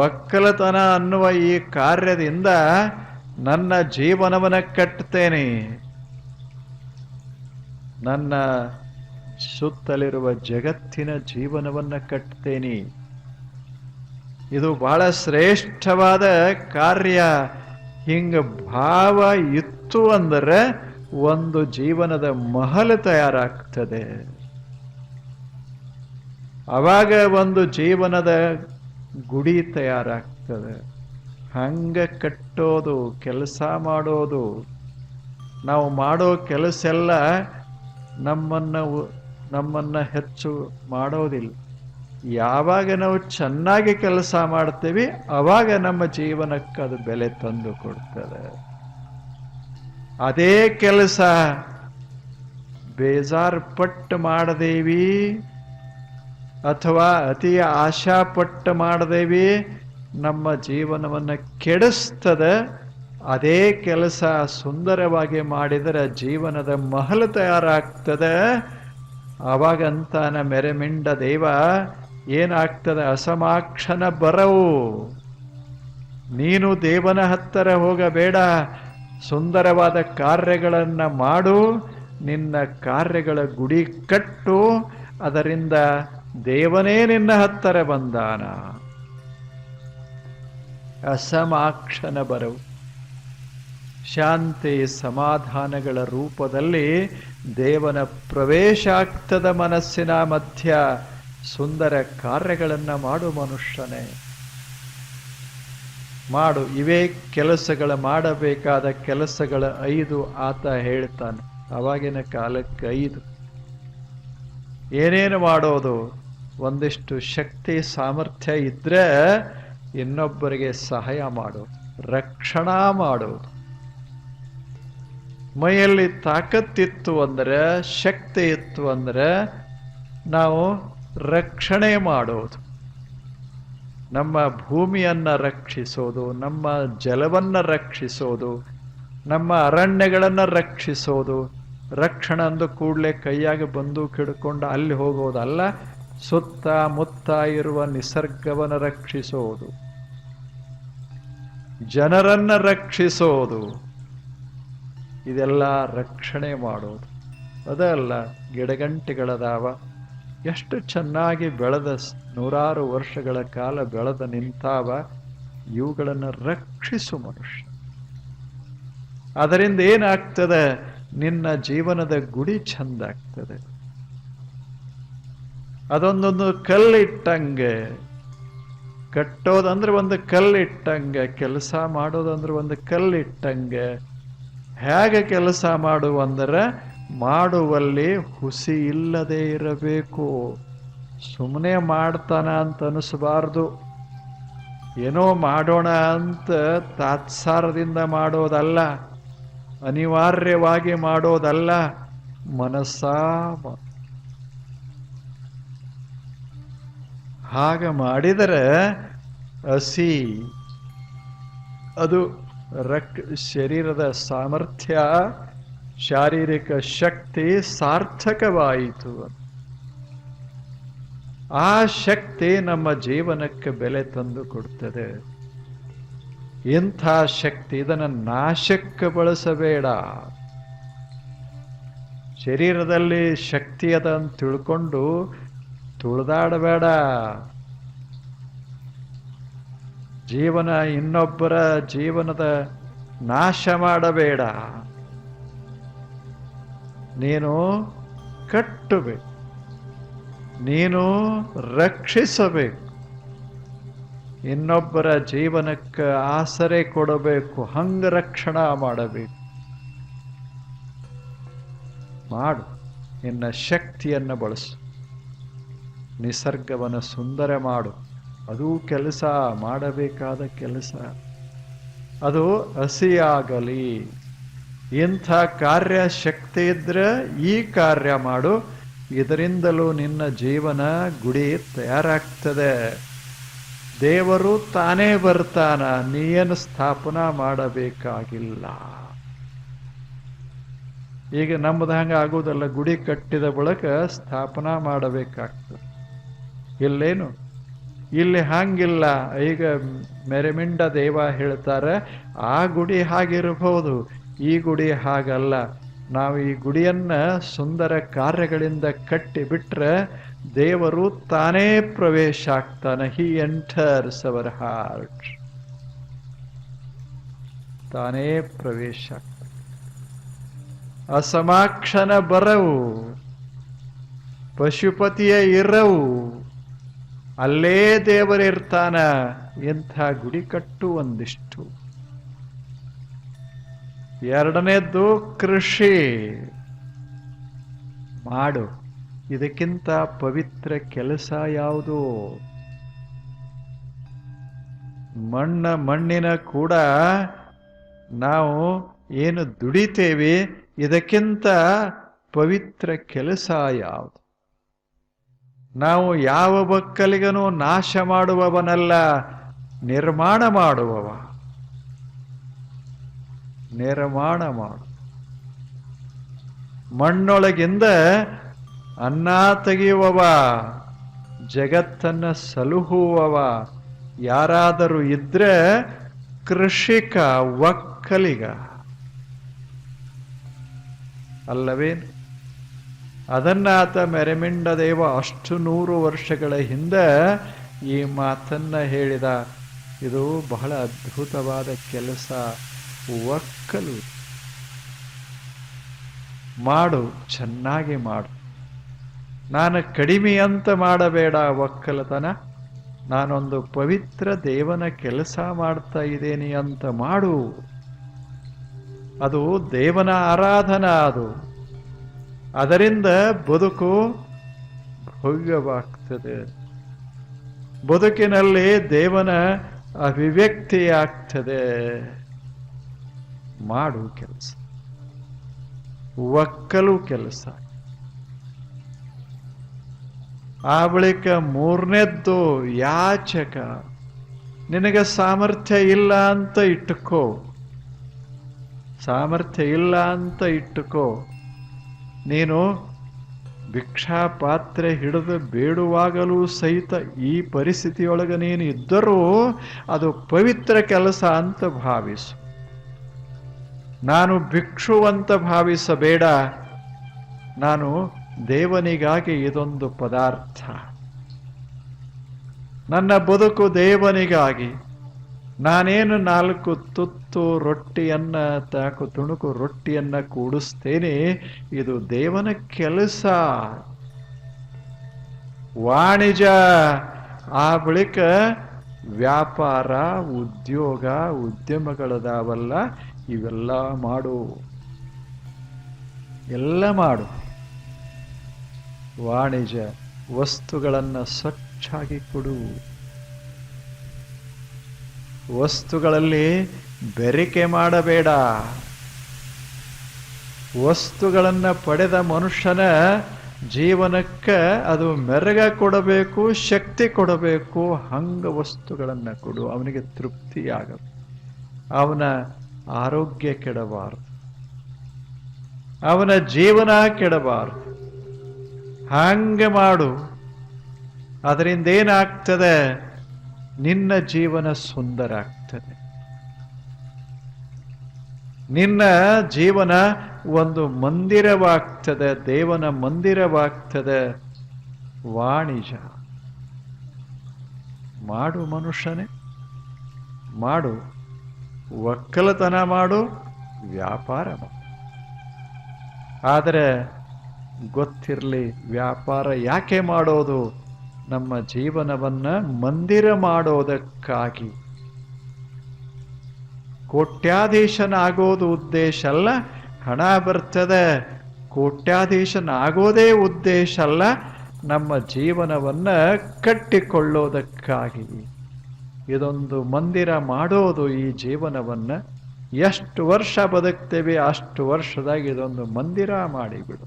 ಒಕ್ಕಲತನ ಅನ್ನುವ ಈ ಕಾರ್ಯದಿಂದ ನನ್ನ ಜೀವನವನ್ನು ಕಟ್ಟುತ್ತೇನೆ. ನನ್ನ ಸುತ್ತಲಿರುವ ಜಗತ್ತಿನ ಜೀವನವನ್ನು ಕಟ್ತೇನೆ. ಇದು ಬಹಳ ಶ್ರೇಷ್ಠವಾದ ಕಾರ್ಯ. ಹಿಂಗ ಭಾವ ಇತ್ತು ಅಂದರೆ ಒಂದು ಜೀವನದ ಮಹಲು ತಯಾರಾಗ್ತದೆ. ಅವಾಗ ಒಂದು ಜೀವನದ ಗುಡಿ ತಯಾರಾಗ್ತದೆ. ಹಂಗ ಕಟ್ಟೋದು, ಕೆಲಸ ಮಾಡೋದು. ನಾವು ಮಾಡೋ ಕೆಲಸ ಎಲ್ಲ ನಮ್ಮನ್ನ ಹೆಚ್ಚು ಮಾಡೋದಿಲ್ಲ. ಯಾವಾಗ ನಾವು ಚೆನ್ನಾಗಿ ಕೆಲಸ ಮಾಡ್ತೇವೆ ಅವಾಗ ನಮ್ಮ ಜೀವನಕ್ಕೆ ಅದು ಬೆಲೆ ತಂದು ಕೊಡ್ತದೆ. ಅದೇ ಕೆಲಸ ಬೇಜಾರು ಪಟ್ಟು ಮಾಡದೇವಿ, ಅಥವಾ ಅತಿ ಆಶಾಪಟ್ಟು ಮಾಡದೇವಿ ನಮ್ಮ ಜೀವನವನ್ನು ಕೆಡಿಸ್ತದೆ. ಅದೇ ಕೆಲಸ ಸುಂದರವಾಗಿ ಮಾಡಿದರೆ ಜೀವನದ ಮಹಲು ತಯಾರಾಗ್ತದೆ. ಅವಾಗಂತಾನ ಮೆರೆಮಿಂಡ ದೇವ ಏನಾಗ್ತದೆ, ಅಸಮಾಕ್ಷನ ಬರವು. ನೀನು ದೇವನ ಹತ್ತಿರ ಹೋಗಬೇಡ, ಸುಂದರವಾದ ಕಾರ್ಯಗಳನ್ನು ಮಾಡು, ನಿನ್ನ ಕಾರ್ಯಗಳ ಗುಡಿ ಕಟ್ಟು, ಅದರಿಂದ ದೇವನೇ ನಿನ್ನ ಹತ್ತಿರ ಬಂದಾನ. ಅಸಮಾಕ್ಷನ ಬರವು ಶಾಂತಿ ಸಮಾಧಾನಗಳ ರೂಪದಲ್ಲಿ ದೇವನ ಪ್ರವೇಶ ಆಗ್ತದ ಮನಸ್ಸಿನ ಮಧ್ಯ. ಸುಂದರ ಕಾರ್ಯಗಳನ್ನು ಮಾಡು ಮನುಷ್ಯನೇ, ಮಾಡು. ಇವೇ ಕೆಲಸಗಳು ಮಾಡಬೇಕಾದ ಕೆಲಸಗಳ 5 ಆತ ಹೇಳ್ತಾನೆ. ಅವಾಗಿನ ಕಾಲಕ್ಕೆ 5 ಏನೇನು ಮಾಡೋದು? ಒಂದಿಷ್ಟು ಶಕ್ತಿ ಸಾಮರ್ಥ್ಯ ಇದ್ರೆ ಇನ್ನೊಬ್ಬರಿಗೆ ಸಹಾಯ ಮಾಡೋದು, ರಕ್ಷಣಾ ಮಾಡೋದು. ಮೈಯಲ್ಲಿ ತಾಕತ್ತಿತ್ತು ಅಂದರೆ, ಶಕ್ತಿ ಇತ್ತು ಅಂದರೆ ನಾವು ರಕ್ಷಣೆ ಮಾಡೋದು. ನಮ್ಮ ಭೂಮಿಯನ್ನು ರಕ್ಷಿಸೋದು, ನಮ್ಮ ಜಲವನ್ನು ರಕ್ಷಿಸೋದು, ನಮ್ಮ ಅರಣ್ಯಗಳನ್ನು ರಕ್ಷಿಸೋದು. ರಕ್ಷಣೆ ಅಂದ ಕೂಡಲೇ ಕೈಯಾಗಿ ಬಂದೂಕು ಹಿಡ್ಕೊಂಡು ಅಲ್ಲಿ ಹೋಗೋದಲ್ಲ, ಸುತ್ತ ಮುತ್ತ ಇರುವ ನಿಸರ್ಗವನ್ನು ರಕ್ಷಿಸೋದು, ಜನರನ್ನು ರಕ್ಷಿಸೋದು, ಇದೆಲ್ಲ ರಕ್ಷಣೆ ಮಾಡೋದು. ಅದಲ್ಲ, ಗಿಡಗಂಟಿಗಳದಾವ, ಎಷ್ಟು ಚೆನ್ನಾಗಿ ಬೆಳೆದ, ನೂರಾರು ವರ್ಷಗಳ ಕಾಲ ಬೆಳೆದ ನಿಂತಾವ. ಇವುಗಳನ್ನು ರಕ್ಷಿಸು ಮನುಷ್ಯ. ಅದರಿಂದ ಏನಾಗ್ತದೆ? ನಿನ್ನ ಜೀವನದ ಗುಡಿ ಚಂದ ಆಗ್ತದೆ. ಅದೊಂದೊಂದು ಕಲ್ಲಿಟ್ಟಂಗೆ, ಕಟ್ಟೋದಂದ್ರೆ ಒಂದು ಕಲ್ಲಿಟ್ಟಂಗೆ, ಕೆಲಸ ಮಾಡೋದಂದ್ರೆ ಒಂದು ಕಲ್ಲಿಟ್ಟಂಗೆ. ಹೇಗೆ ಕೆಲಸ ಮಾಡುವಂದರೆ ಮಾಡುವಲ್ಲಿ ಹುಸಿ ಇಲ್ಲದೆ ಇರಬೇಕು. ಸುಮ್ಮನೆ ಮಾಡ್ತಾನ ಅಂತ ಅನಿಸಬಾರ್ದು. ಏನೋ ಮಾಡೋಣ ಅಂತ ತಾತ್ಸಾರದಿಂದ ಮಾಡೋದಲ್ಲ, ಅನಿವಾರ್ಯವಾಗಿ ಮಾಡೋದಲ್ಲ, ಮನಸ್ಸಾ. ಹಾಗೆ ಮಾಡಿದರೆ ಹಸಿ ಅದು ಶರೀರದ ಸಾಮರ್ಥ್ಯ, ಶಾರೀರಿಕ ಶಕ್ತಿ ಸಾರ್ಥಕವಾಯಿತು. ಆ ಶಕ್ತಿ ನಮ್ಮ ಜೀವನಕ್ಕೆ ಬೆಲೆ ತಂದು ಕೊಡ್ತದೆ. ಇಂಥ ಶಕ್ತಿ, ಇದನ್ನು ನಾಶಕ್ಕೆ ಬಳಸಬೇಡ. ಶರೀರದಲ್ಲಿ ಶಕ್ತಿ ಅದ ಅಂತ ತಿಳ್ಕೊಂಡು ತುಳಿದಾಡಬೇಡ. ಜೀವನ, ಇನ್ನೊಬ್ಬರ ಜೀವನದ ನಾಶ ಮಾಡಬೇಡ. ನೀನು ಕಟ್ಟಬೇಕು, ನೀನು ರಕ್ಷಿಸಬೇಕು, ಇನ್ನೊಬ್ಬರ ಜೀವನಕ್ಕೆ ಆಸರೆ ಕೊಡಬೇಕು, ಹಂಗ ರಕ್ಷಣಾ ಮಾಡಬೇಕು. ಮಾಡು, ನಿನ್ನ ಶಕ್ತಿಯನ್ನು ಬಳಸು, ನಿಸರ್ಗವನ್ನು ಸುಂದರ ಮಾಡು. ಅದು ಕೆಲಸ, ಮಾಡಬೇಕಾದ ಕೆಲಸ. ಅದು ಹಸಿಯಾಗಲಿ. ಇಂಥ ಕಾರ್ಯ ಶಕ್ತಿ ಇದ್ರೆ ಈ ಕಾರ್ಯ ಮಾಡು. ಇದರಿಂದಲೂ ನಿನ್ನ ಜೀವನ ಗುಡಿ ತಯಾರಾಗ್ತದೆ. ದೇವರು ತಾನೇ ಬರ್ತಾನ, ನೀನು ಸ್ಥಾಪನಾ ಮಾಡಬೇಕಾಗಿಲ್ಲ. ಈಗ ನಮ್ಮದು ಹಂಗೆ ಆಗೋದಲ್ಲ, ಗುಡಿ ಕಟ್ಟಿದ ಬಳಿಕ ಸ್ಥಾಪನಾ ಮಾಡಬೇಕಾಗ್ತದೆ. ಇಲ್ಲೇನು, ಇಲ್ಲಿ ಹಂಗಿಲ್ಲ. ಈಗ ಮೆರೆಮಿಂಡ ದೇವ ಹೇಳ್ತಾರೆ, ಆ ಗುಡಿ ಹಾಗಿರಬಹುದು, ಈ ಗುಡಿ ಹಾಗಲ್ಲ. ನಾವು ಈ ಗುಡಿಯನ್ನ ಸುಂದರ ಕಾರ್ಯಗಳಿಂದ ಕಟ್ಟಿ ಬಿಟ್ರೆ ದೇವರು ತಾನೇ ಪ್ರವೇಶ ಆಗ್ತಾನೆ. ಹಿ ಎಂಟರ್ಸ್ ಅವರ್ ಹಾರ್ಟ್. ತಾನೇ ಪ್ರವೇಶ ಆಗ್ತಾನೆ. ಅಸಮಾಕ್ಷನ ಬರವು, ಪಶುಪತಿಯ ಇರವು, ಅಲ್ಲೇ ದೇವರಿರ್ತಾನ. ಇಂಥ ಗುಡಿ ಕಟ್ಟು ಒಂದಿಷ್ಟು. ಎರಡನೇದ್ದು ಕೃಷಿ ಮಾಡು. ಇದಕ್ಕಿಂತ ಪವಿತ್ರ ಕೆಲಸ ಯಾವುದು? ಮಣ್ಣಿನ ಕೂಡ ನಾವು ಏನು ದುಡಿತೇವೆ, ಇದಕ್ಕಿಂತ ಪವಿತ್ರ ಕೆಲಸ ಯಾವುದು? ನಾವು ಯಾವ ಒಕ್ಕಲಿಗನೂ ನಾಶ ಮಾಡುವವನಲ್ಲ, ನಿರ್ಮಾಣ ಮಾಡುವವ. ನಿರ್ಮಾಣ ಮಾಡು. ಮಣ್ಣೊಳಗಿಂದ ಅನ್ನ ತೆಗೆಯುವವ, ಜಗತ್ತನ್ನ ಸಲುಹುವವ ಯಾರಾದರೂ ಇದ್ರೆ ಕೃಷಿಕ, ಒಕ್ಕಲಿಗ ಅಲ್ಲವೇನು? ಅದನ್ನಾತ ಮೆರೆಮಿಂಡ ದೇವ ಅಷ್ಟು 100 ವರ್ಷಗಳ ಹಿಂದೆ ಈ ಮಾತನ್ನ ಹೇಳಿದ. ಇದು ಬಹಳ ಅದ್ಭುತವಾದ ಕೆಲಸ. ಒಕ್ಕಲು ಮಾಡು, ಚೆನ್ನಾಗಿ ಮಾಡು. ನಾನು ಕಡಿಮೆ ಅಂತ ಮಾಡಬೇಡ ಒಕ್ಕಲತನ. ನಾನೊಂದು ಪವಿತ್ರ ದೇವನ ಕೆಲಸ ಮಾಡ್ತಾ ಇದ್ದೇನೆ ಅಂತ ಮಾಡು. ಅದು ದೇವನ ಆರಾಧನಾ. ಅದು ಅದರಿಂದ ಬದುಕು ಭವ್ಯವಾಗ್ತದೆ. ಬದುಕಿನಲ್ಲಿ ದೇವನ ಅಭಿವ್ಯಕ್ತಿಯಾಗ್ತದೆ. ಮಾಡು ಕೆಲಸ, ಒಕ್ಕಲು ಕೆಲಸ. ಆ ಬಳಿಕ 3ನೇದ್ದು ಯಾಚಕ. ನಿನಗೆ ಸಾಮರ್ಥ್ಯ ಇಲ್ಲ ಅಂತ ಇಟ್ಟುಕೋ, ಸಾಮರ್ಥ್ಯ ಇಲ್ಲ ಅಂತ ಇಟ್ಟುಕೋ. ನೀನು ಭಿಕ್ಷಾ ಪಾತ್ರೆ ಹಿಡಿದು ಬೇಡುವಾಗಲೂ ಸಹಿತ ಈ ಪರಿಸ್ಥಿತಿಯೊಳಗೆ ನೀನು ಇದ್ದರೂ ಅದು ಪವಿತ್ರ ಕೆಲಸ ಅಂತ ಭಾವಿಸು. ನಾನು ಭಿಕ್ಷು ಅಂತ ಭಾವಿಸಬೇಡ. ನಾನು ದೇವನಿಗಾಗಿ ಇದೊಂದು ಪದಾರ್ಥ. ನನ್ನ ಬದುಕು ದೇವನಿಗಾಗಿ. ನಾನೇನು 4 ತುತ್ತು ರೊಟ್ಟಿಯನ್ನ, 4 ತುಣುಕು ರೊಟ್ಟಿಯನ್ನ ಕೂಡಿಸ್ತೇನೆ, ಇದು ದೇವನ ಕೆಲಸ. ವಾಣಿಜ್ಯ. ಆ ಬಳಿಕ ವ್ಯಾಪಾರ, ಉದ್ಯೋಗ, ಉದ್ಯಮಗಳದಾವಲ್ಲ, ಇವೆಲ್ಲ ಮಾಡು, ಎಲ್ಲ ಮಾಡು. ವಾಣಿಜ್ಯ ವಸ್ತುಗಳನ್ನು ಸ್ವಚ್ಛಾಗಿ ಕೊಡು. ವಸ್ತುಗಳಲ್ಲಿ ಬೆರಿಕೆ ಮಾಡಬೇಡ. ವಸ್ತುಗಳನ್ನು ಪಡೆದ ಮನುಷ್ಯನ ಜೀವನಕ್ಕೆ ಅದು ಮೆರಗ ಕೊಡಬೇಕು, ಶಕ್ತಿ ಕೊಡಬೇಕು. ಹಂಗ ವಸ್ತುಗಳನ್ನು ಕೊಡು. ಅವನಿಗೆ ತೃಪ್ತಿಯಾಗಬೇಕು. ಅವನ ಆರೋಗ್ಯ ಕೆಡಬಾರದು, ಅವನ ಜೀವನ ಕೆಡಬಾರದು. ಹಂಗೆ ಮಾಡು. ಅದರಿಂದ ಏನಾಗ್ತದೆ? ನಿನ್ನ ಜೀವನ ಸುಂದರ ಆಗ್ತದೆ. ನಿನ್ನ ಜೀವನ ಒಂದು ಮಂದಿರವಾಗ್ತದೆ, ದೇವನ ಮಂದಿರವಾಗ್ತದೆ. ವಾಣಿಜ್ಯ ಮಾಡು ಮನುಷ್ಯನೇ, ಮಾಡು. ಒಕ್ಕಲತನ ಮಾಡು, ವ್ಯಾಪಾರ ಮಾಡು. ಆದರೆ ಗೊತ್ತಿರಲಿ, ವ್ಯಾಪಾರ ಯಾಕೆ ಮಾಡೋದು? ನಮ್ಮ ಜೀವನವನ್ನ ಮಂದಿರ ಮಾಡೋದಕ್ಕಾಗಿ. ಕೋಟ್ಯಾಧೀಶನಾಗೋದು ಉದ್ದೇಶ ಅಲ್ಲ. ಹಣ ಬರ್ತದೆ, ಕೋಟ್ಯಾಧೀಶನಾಗೋದೇ ಉದ್ದೇಶ ಅಲ್ಲ. ನಮ್ಮ ಜೀವನವನ್ನ ಕಟ್ಟಿಕೊಳ್ಳೋದಕ್ಕಾಗಿ ಇದೊಂದು ಮಂದಿರ ಮಾಡೋದು. ಈ ಜೀವನವನ್ನ ಎಷ್ಟು ವರ್ಷ ಬದುಕ್ತೇವೆ ಅಷ್ಟು ವರ್ಷದಾಗ ಇದೊಂದು ಮಂದಿರ ಮಾಡಿಬಿಡು.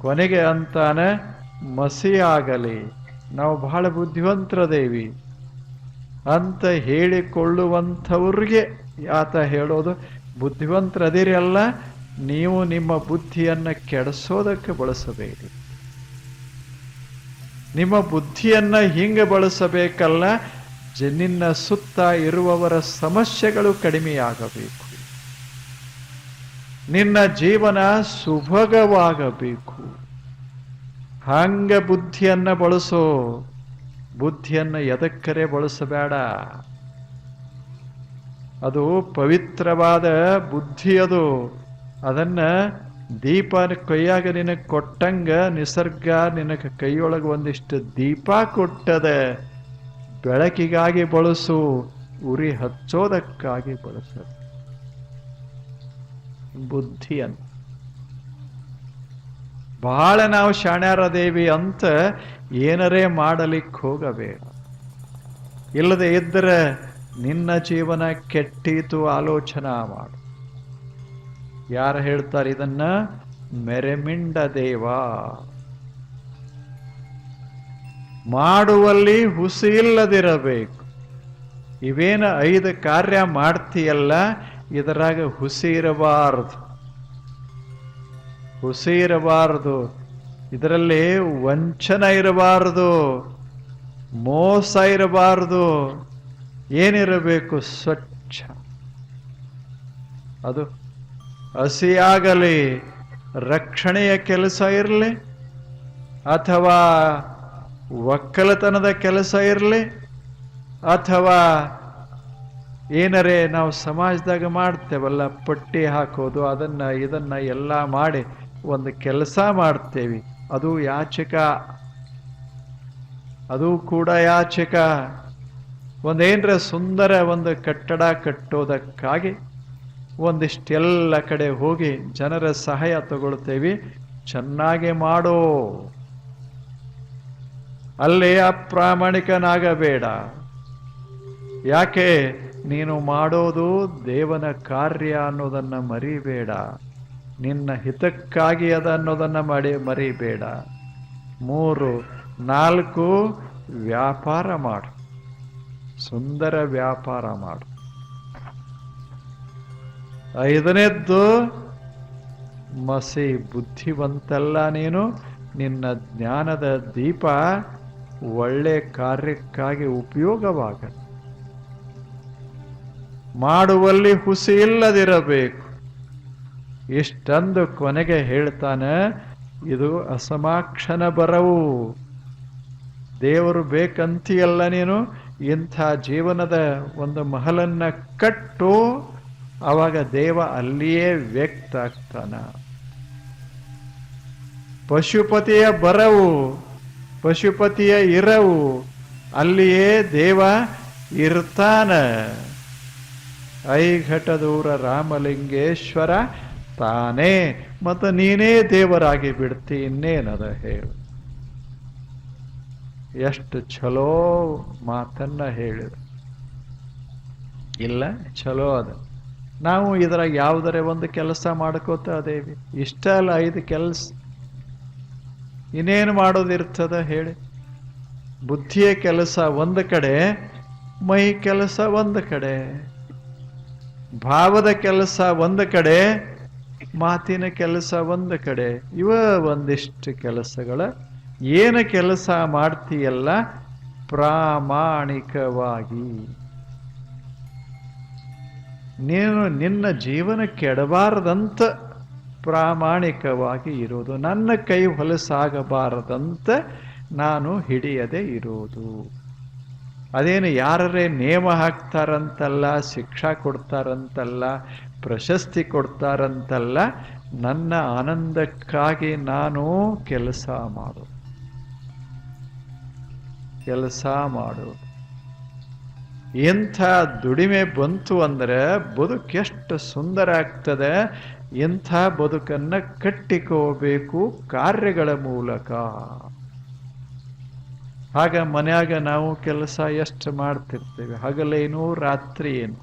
ಕೊನೆಗೆ ಅಂತಾನೆ, ಮಸಿಯಾಗಲಿ, ನಾವು ಬಹಳ ಬುದ್ಧಿವಂತರದೇವಿ ಅಂತ ಹೇಳಿಕೊಳ್ಳುವಂಥವ್ರಿಗೆ ಆತ ಹೇಳೋದು, ಬುದ್ಧಿವಂತರದಿರಿ ಅಲ್ಲ, ನೀವು ನಿಮ್ಮ ಬುದ್ಧಿಯನ್ನು ಕೆಡಿಸೋದಕ್ಕೆ ಬಳಸಬೇಡಿ. ನಿಮ್ಮ ಬುದ್ಧಿಯನ್ನ ಹಿಂಗೆ ಬಳಸಬೇಕಲ್ಲ, ನಿನ್ನ ಸುತ್ತ ಇರುವವರ ಸಮಸ್ಯೆಗಳು ಕಡಿಮೆಯಾಗಬೇಕು. ನಿನ್ನ ಜೀವನ ಸುಭಗವಾಗಬೇಕು. ಹಂಗ ಬುದ್ಧಿಯನ್ನ ಬಳಸೋ. ಬುದ್ಧಿಯನ್ನ ಎದಕ್ಕರೆ ಬಳಸಬೇಡ. ಅದು ಪವಿತ್ರವಾದ ಬುದ್ಧಿ. ಅದು ಅದನ್ನ ದೀಪ ಕೈಯಾಗ ನಿನಗೆ ಕೊಟ್ಟಂಗ ನಿಸರ್ಗ ನಿನಗೆ ಕೈಯೊಳಗೆ ಒಂದಿಷ್ಟು ದೀಪ ಕೊಟ್ಟದೆ. ಬೆಳಕಿಗಾಗಿ ಬಳಸು, ಉರಿ ಹಚ್ಚೋದಕ್ಕಾಗಿ ಬಳಸು ಬುದ್ಧಿಯನ್ನು. ಬಹಳ ನಾವು ಶಾಣ್ಯಾರದೇವಿ ಅಂತ ಏನರೇ ಮಾಡಲಿಕ್ಕೆ ಹೋಗಬೇಡ. ಇಲ್ಲದೆ ಇದ್ದರೆ ನಿನ್ನ ಜೀವನ ಕೆಟ್ಟೀತು ಆಲೋಚನಾ ಮಾಡು. ಯಾರು ಹೇಳ್ತಾರೆ ಇದನ್ನ? ಮೆರೆಮಿಂಡ ದೇವ. ಮಾಡುವಲ್ಲಿ ಹುಸಿ ಇಲ್ಲದಿರಬೇಕು. ಇವೇನು 5 ಕಾರ್ಯ ಮಾಡ್ತೀಯಲ್ಲ, ಇದರಾಗ ಹುಸಿ ಇರಬಾರದು. ಹುಸಿ ಇರಬಾರದು, ಇದರಲ್ಲಿ ವಂಚನ ಇರಬಾರದು, ಮೋಸ ಇರಬಾರದು. ಏನಿರಬೇಕು? ಸ್ವಚ್ಛ. ಅದು ಹಸಿಯಾಗಲಿ, ರಕ್ಷಣೆಯ ಕೆಲಸ ಇರಲಿ, ಅಥವಾ ಒಕ್ಕಲತನದ ಕೆಲಸ ಇರಲಿ, ಅಥವಾ ಏನರೇ ನಾವು ಸಮಾಜದಾಗ ಮಾಡ್ತೇವಲ್ಲ, ಪಟ್ಟಿ ಹಾಕೋದು, ಇದನ್ನ ಎಲ್ಲ ಮಾಡಿ ಒಂದು ಕೆಲಸ ಮಾಡ್ತೇವೆ. ಅದು ಯಾಚಕ, ಅದು ಕೂಡ ಯಾಚಕ. ಒಂದೇನ್ರ ಸುಂದರ ಒಂದು ಕಟ್ಟಡ ಕಟ್ಟೋದಕ್ಕಾಗಿ ಒಂದಿಷ್ಟೆಲ್ಲ ಕಡೆ ಹೋಗಿ ಜನರ ಸಹಾಯ ತಗೊಳ್ತೇವೆ. ಚೆನ್ನಾಗಿ ಮಾಡೋ, ಅಲ್ಲಿ ಅಪ್ರಾಮಾಣಿಕನಾಗಬೇಡ. ಯಾಕೆ? ನೀನು ಮಾಡೋದು ದೇವನ ಕಾರ್ಯ ಅನ್ನೋದನ್ನ ಮರಿಬೇಡ. ನಿನ್ನ ಹಿತಕ್ಕಾಗಿ ಅನ್ನೋದನ್ನ ಮರಿಬೇಡ. 3, 4 ವ್ಯಾಪಾರ ಮಾಡು, ಸುಂದರ ವ್ಯಾಪಾರ ಮಾಡು. 5ನೇದ್ದು ಮಸಿ ಬುದ್ಧಿವಂತಲ್ಲ ನೀನು. ನಿನ್ನ ಜ್ಞಾನದ ದೀಪ ಒಳ್ಳೆ ಕಾರ್ಯಕ್ಕಾಗಿ ಉಪಯೋಗವಾಗ. ಮಾಡುವಲ್ಲಿ ಹುಸಿ ಇಲ್ಲದಿರಬೇಕು. ಇಷ್ಟಂದು ಕೊನೆಗೆ ಹೇಳ್ತಾನೆ, ಇದು ಅಸಮಾಕ್ಷನ ಬರವು. ದೇವರು ಬೇಕಂತೀಯಲ್ಲ ನೀನು, ಇಂಥ ಜೀವನದ ಒಂದು ಮಹಲನ್ನ ಕಟ್ಟು, ಆವಾಗ ದೇವ ಅಲ್ಲಿಯೇ ವ್ಯಕ್ತ ಆಗ್ತಾನ. ಪಶುಪತಿಯ ಬರವು, ಪಶುಪತಿಯ ಇರವು, ಅಲ್ಲಿಯೇ ದೇವ ಇರ್ತಾನ. ಐಘಟದೂರ ರಾಮಲಿಂಗೇಶ್ವರ ತಾನೇ, ಮತ್ತು ನೀನೇ ದೇವರಾಗಿ ಬಿಡ್ತಿ. ಇನ್ನೇನದ ಹೇಳು. ಎಷ್ಟು ಚಲೋ ಮಾತನ್ನ ಹೇಳಿದ. ಇಲ್ಲ, ಚಲೋ ಅದ. ನಾವು ಇದರಾಗ ಯಾವುದರ ಒಂದು ಕೆಲಸ ಮಾಡ್ಕೋತ ಅದೇವಿ. ಇಷ್ಟ ಅಲ್ಲ 5 ಕೆಲಸ, ಇನ್ನೇನು ಮಾಡೋದಿರ್ತದ ಹೇಳಿ. ಬುದ್ಧಿಯ ಕೆಲಸ ಒಂದು ಕಡೆ, ಮೈ ಕೆಲಸ ಒಂದು ಕಡೆ, ಭಾವದ ಕೆಲಸ ಒಂದು ಕಡೆ, ಮಾತಿನ ಕೆಲಸ ಒಂದು ಕಡೆ. ಇವ ಒಂದಿಷ್ಟು ಕೆಲಸಗಳ. ಏನು ಕೆಲಸ ಮಾಡ್ತೀಯಲ್ಲ ಪ್ರಾಮಾಣಿಕವಾಗಿ. ನೀನು ನಿನ್ನ ಜೀವನ ಕೆಡಬಾರದಂತ ಪ್ರಾಮಾಣಿಕವಾಗಿ ಇರೋದು. ನನ್ನ ಕೈ ಹೊಲಸಾಗಬಾರದಂತ ನಾನು ಹಿಡಿಯದೆ ಇರೋದು. ಅದೇನು ಯಾರೇ ನೇಮ ಹಾಕ್ತಾರಂತಲ್ಲ, ಶಿಕ್ಷಾ ಕೊಡ್ತಾರಂತಲ್ಲ, ಪ್ರಶಸ್ತಿ ಕೊಡ್ತಾರಂತಲ್ಲ. ನನ್ನ ಆನಂದಕ್ಕಾಗಿ ನಾನು ಕೆಲಸ ಮಾಡೋದು. ಎಂಥ ದುಡಿಮೆ ಬಂತು ಅಂದರೆ ಬದುಕೆಷ್ಟು ಸುಂದರ ಆಗ್ತದೆ. ಇಂಥ ಬದುಕನ್ನ ಕಟ್ಟಿಕೋಬೇಕು ಕಾರ್ಯಗಳ ಮೂಲಕ. ಆಗ ಮನ್ಯಾಗ ನಾವು ಕೆಲಸ ಎಷ್ಟು ಮಾಡ್ತಿರ್ತೇವೆ, ಹಗಲೇನು ರಾತ್ರಿ ಏನು.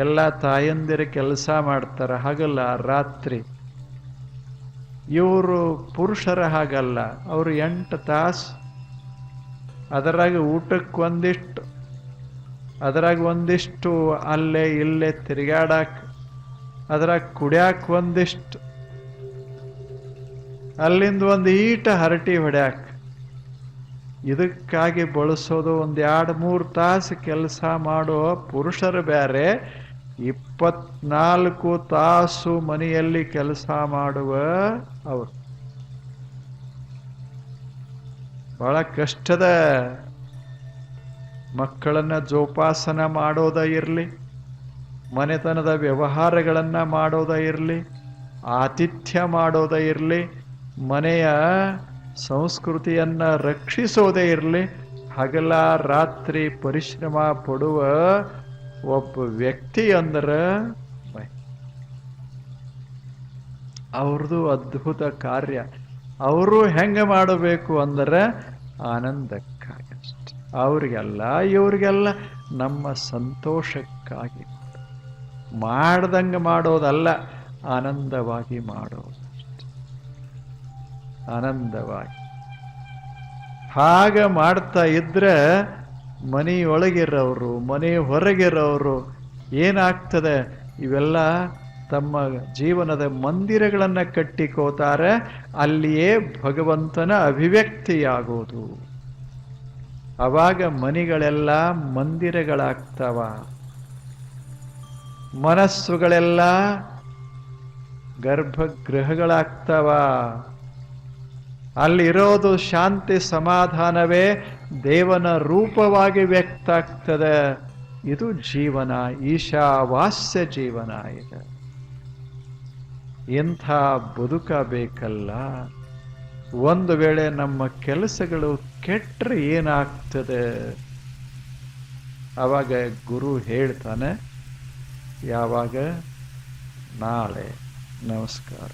ಎಲ್ಲ ತಾಯಂದಿರ ಕೆಲಸ ಮಾಡ್ತಾರೆ ಹಗಲ ರಾತ್ರಿ. ಇವರು ಪುರುಷರ ಹಾಗಲ್ಲ, ಅವರು 8 ತಾಸು. ಅದರಾಗ ಊಟಕ್ಕೆ ಒಂದಿಷ್ಟು, ಅದರಾಗ ಒಂದಿಷ್ಟು ಅಲ್ಲೇ ಇಲ್ಲೇ ತಿರುಗಾಡಕ್ಕೆ, ಅದರಾಗ ಕುಡ್ಯಾಕ ಒಂದಿಷ್ಟು, ಅಲ್ಲಿಂದ ಒಂದು ಈಟ ಹರಟಿ ಹೊಡ್ಯಾಕ. ಇದಕ್ಕಾಗಿ ಬಳಸೋದು 1-2-3 ತಾಸು ಕೆಲಸ ಮಾಡೋ ಪುರುಷರು ಬೇರೆ, 24 ತಾಸು ಮನೆಯಲ್ಲಿ ಕೆಲಸ ಮಾಡುವ ಅವರು. ಬಹಳ ಕಷ್ಟದ. ಮಕ್ಕಳನ್ನ ಜೋಪಾಸನ ಮಾಡೋದ ಇರಲಿ, ಮನೆತನದ ವ್ಯವಹಾರಗಳನ್ನ ಮಾಡೋದ ಇರಲಿ, ಆತಿಥ್ಯ ಮಾಡೋದ ಇರಲಿ, ಮನೆಯ ಸಂಸ್ಕೃತಿಯನ್ನ ರಕ್ಷಿಸೋದೇ ಇರಲಿ, ಹಗಲ ರಾತ್ರಿ ಪರಿಶ್ರಮ ಪಡುವ ಒಬ್ಬ ವ್ಯಕ್ತಿ ಅಂದ್ರೆ ಅವ್ರದ್ದು ಅದ್ಭುತ ಕಾರ್ಯ. ಅವರು ಹೆಂಗೆ ಮಾಡಬೇಕು ಅಂದ್ರೆ ಆನಂದಕ್ಕಾಗಷ್ಟೆ. ಅವ್ರಿಗೆಲ್ಲ ಇವ್ರಿಗೆಲ್ಲ ನಮ್ಮ ಸಂತೋಷಕ್ಕಾಗಿ ಮಾಡ್ದಂಗೆ ಮಾಡೋದಲ್ಲ, ಆನಂದವಾಗಿ ಮಾಡೋದಷ್ಟೆ. ಆನಂದವಾಗಿ. ಹಾಗ ಮಾಡ್ತಾ ಇದ್ರೆ ಮನೆಯೊಳಗಿರೋರು ಮನೆ ಹೊರಗಿರೋರು ಏನಾಗ್ತದೆ, ಇವೆಲ್ಲ ತಮ್ಮ ಜೀವನದ ಮಂದಿರಗಳನ್ನು ಕಟ್ಟಿಕೋತಾರೆ. ಅಲ್ಲಿಯೇ ಭಗವಂತನ ಅಭಿವ್ಯಕ್ತಿಯಾಗೋದು. ಅವಾಗ ಮನೆಗಳೆಲ್ಲ ಮಂದಿರಗಳಾಗ್ತವ, ಮನಸ್ಸುಗಳೆಲ್ಲ ಗರ್ಭಗೃಹಗಳಾಗ್ತವ. ಅಲ್ಲಿರೋದು ಶಾಂತಿ ಸಮಾಧಾನವೇ ದೇವನ ರೂಪವಾಗಿ ವ್ಯಕ್ತ ಆಗ್ತದೆ. ಇದು ಜೀವನ, ಈಶಾವಾಸ್ಯ ಜೀವನ ಇದೆ. ಇಂಥ ಬದುಕ ಬೇಕಲ್ಲ. ಒಂದು ವೇಳೆ ನಮ್ಮ ಕೆಲಸಗಳು ಕೆಟ್ಟರೆ ಏನಾಗ್ತದೆ? ಆವಾಗ ಗುರು ಹೇಳ್ತಾನೆ, ಯಾವಾಗ? ನಾಳೆ. ನಮಸ್ಕಾರ.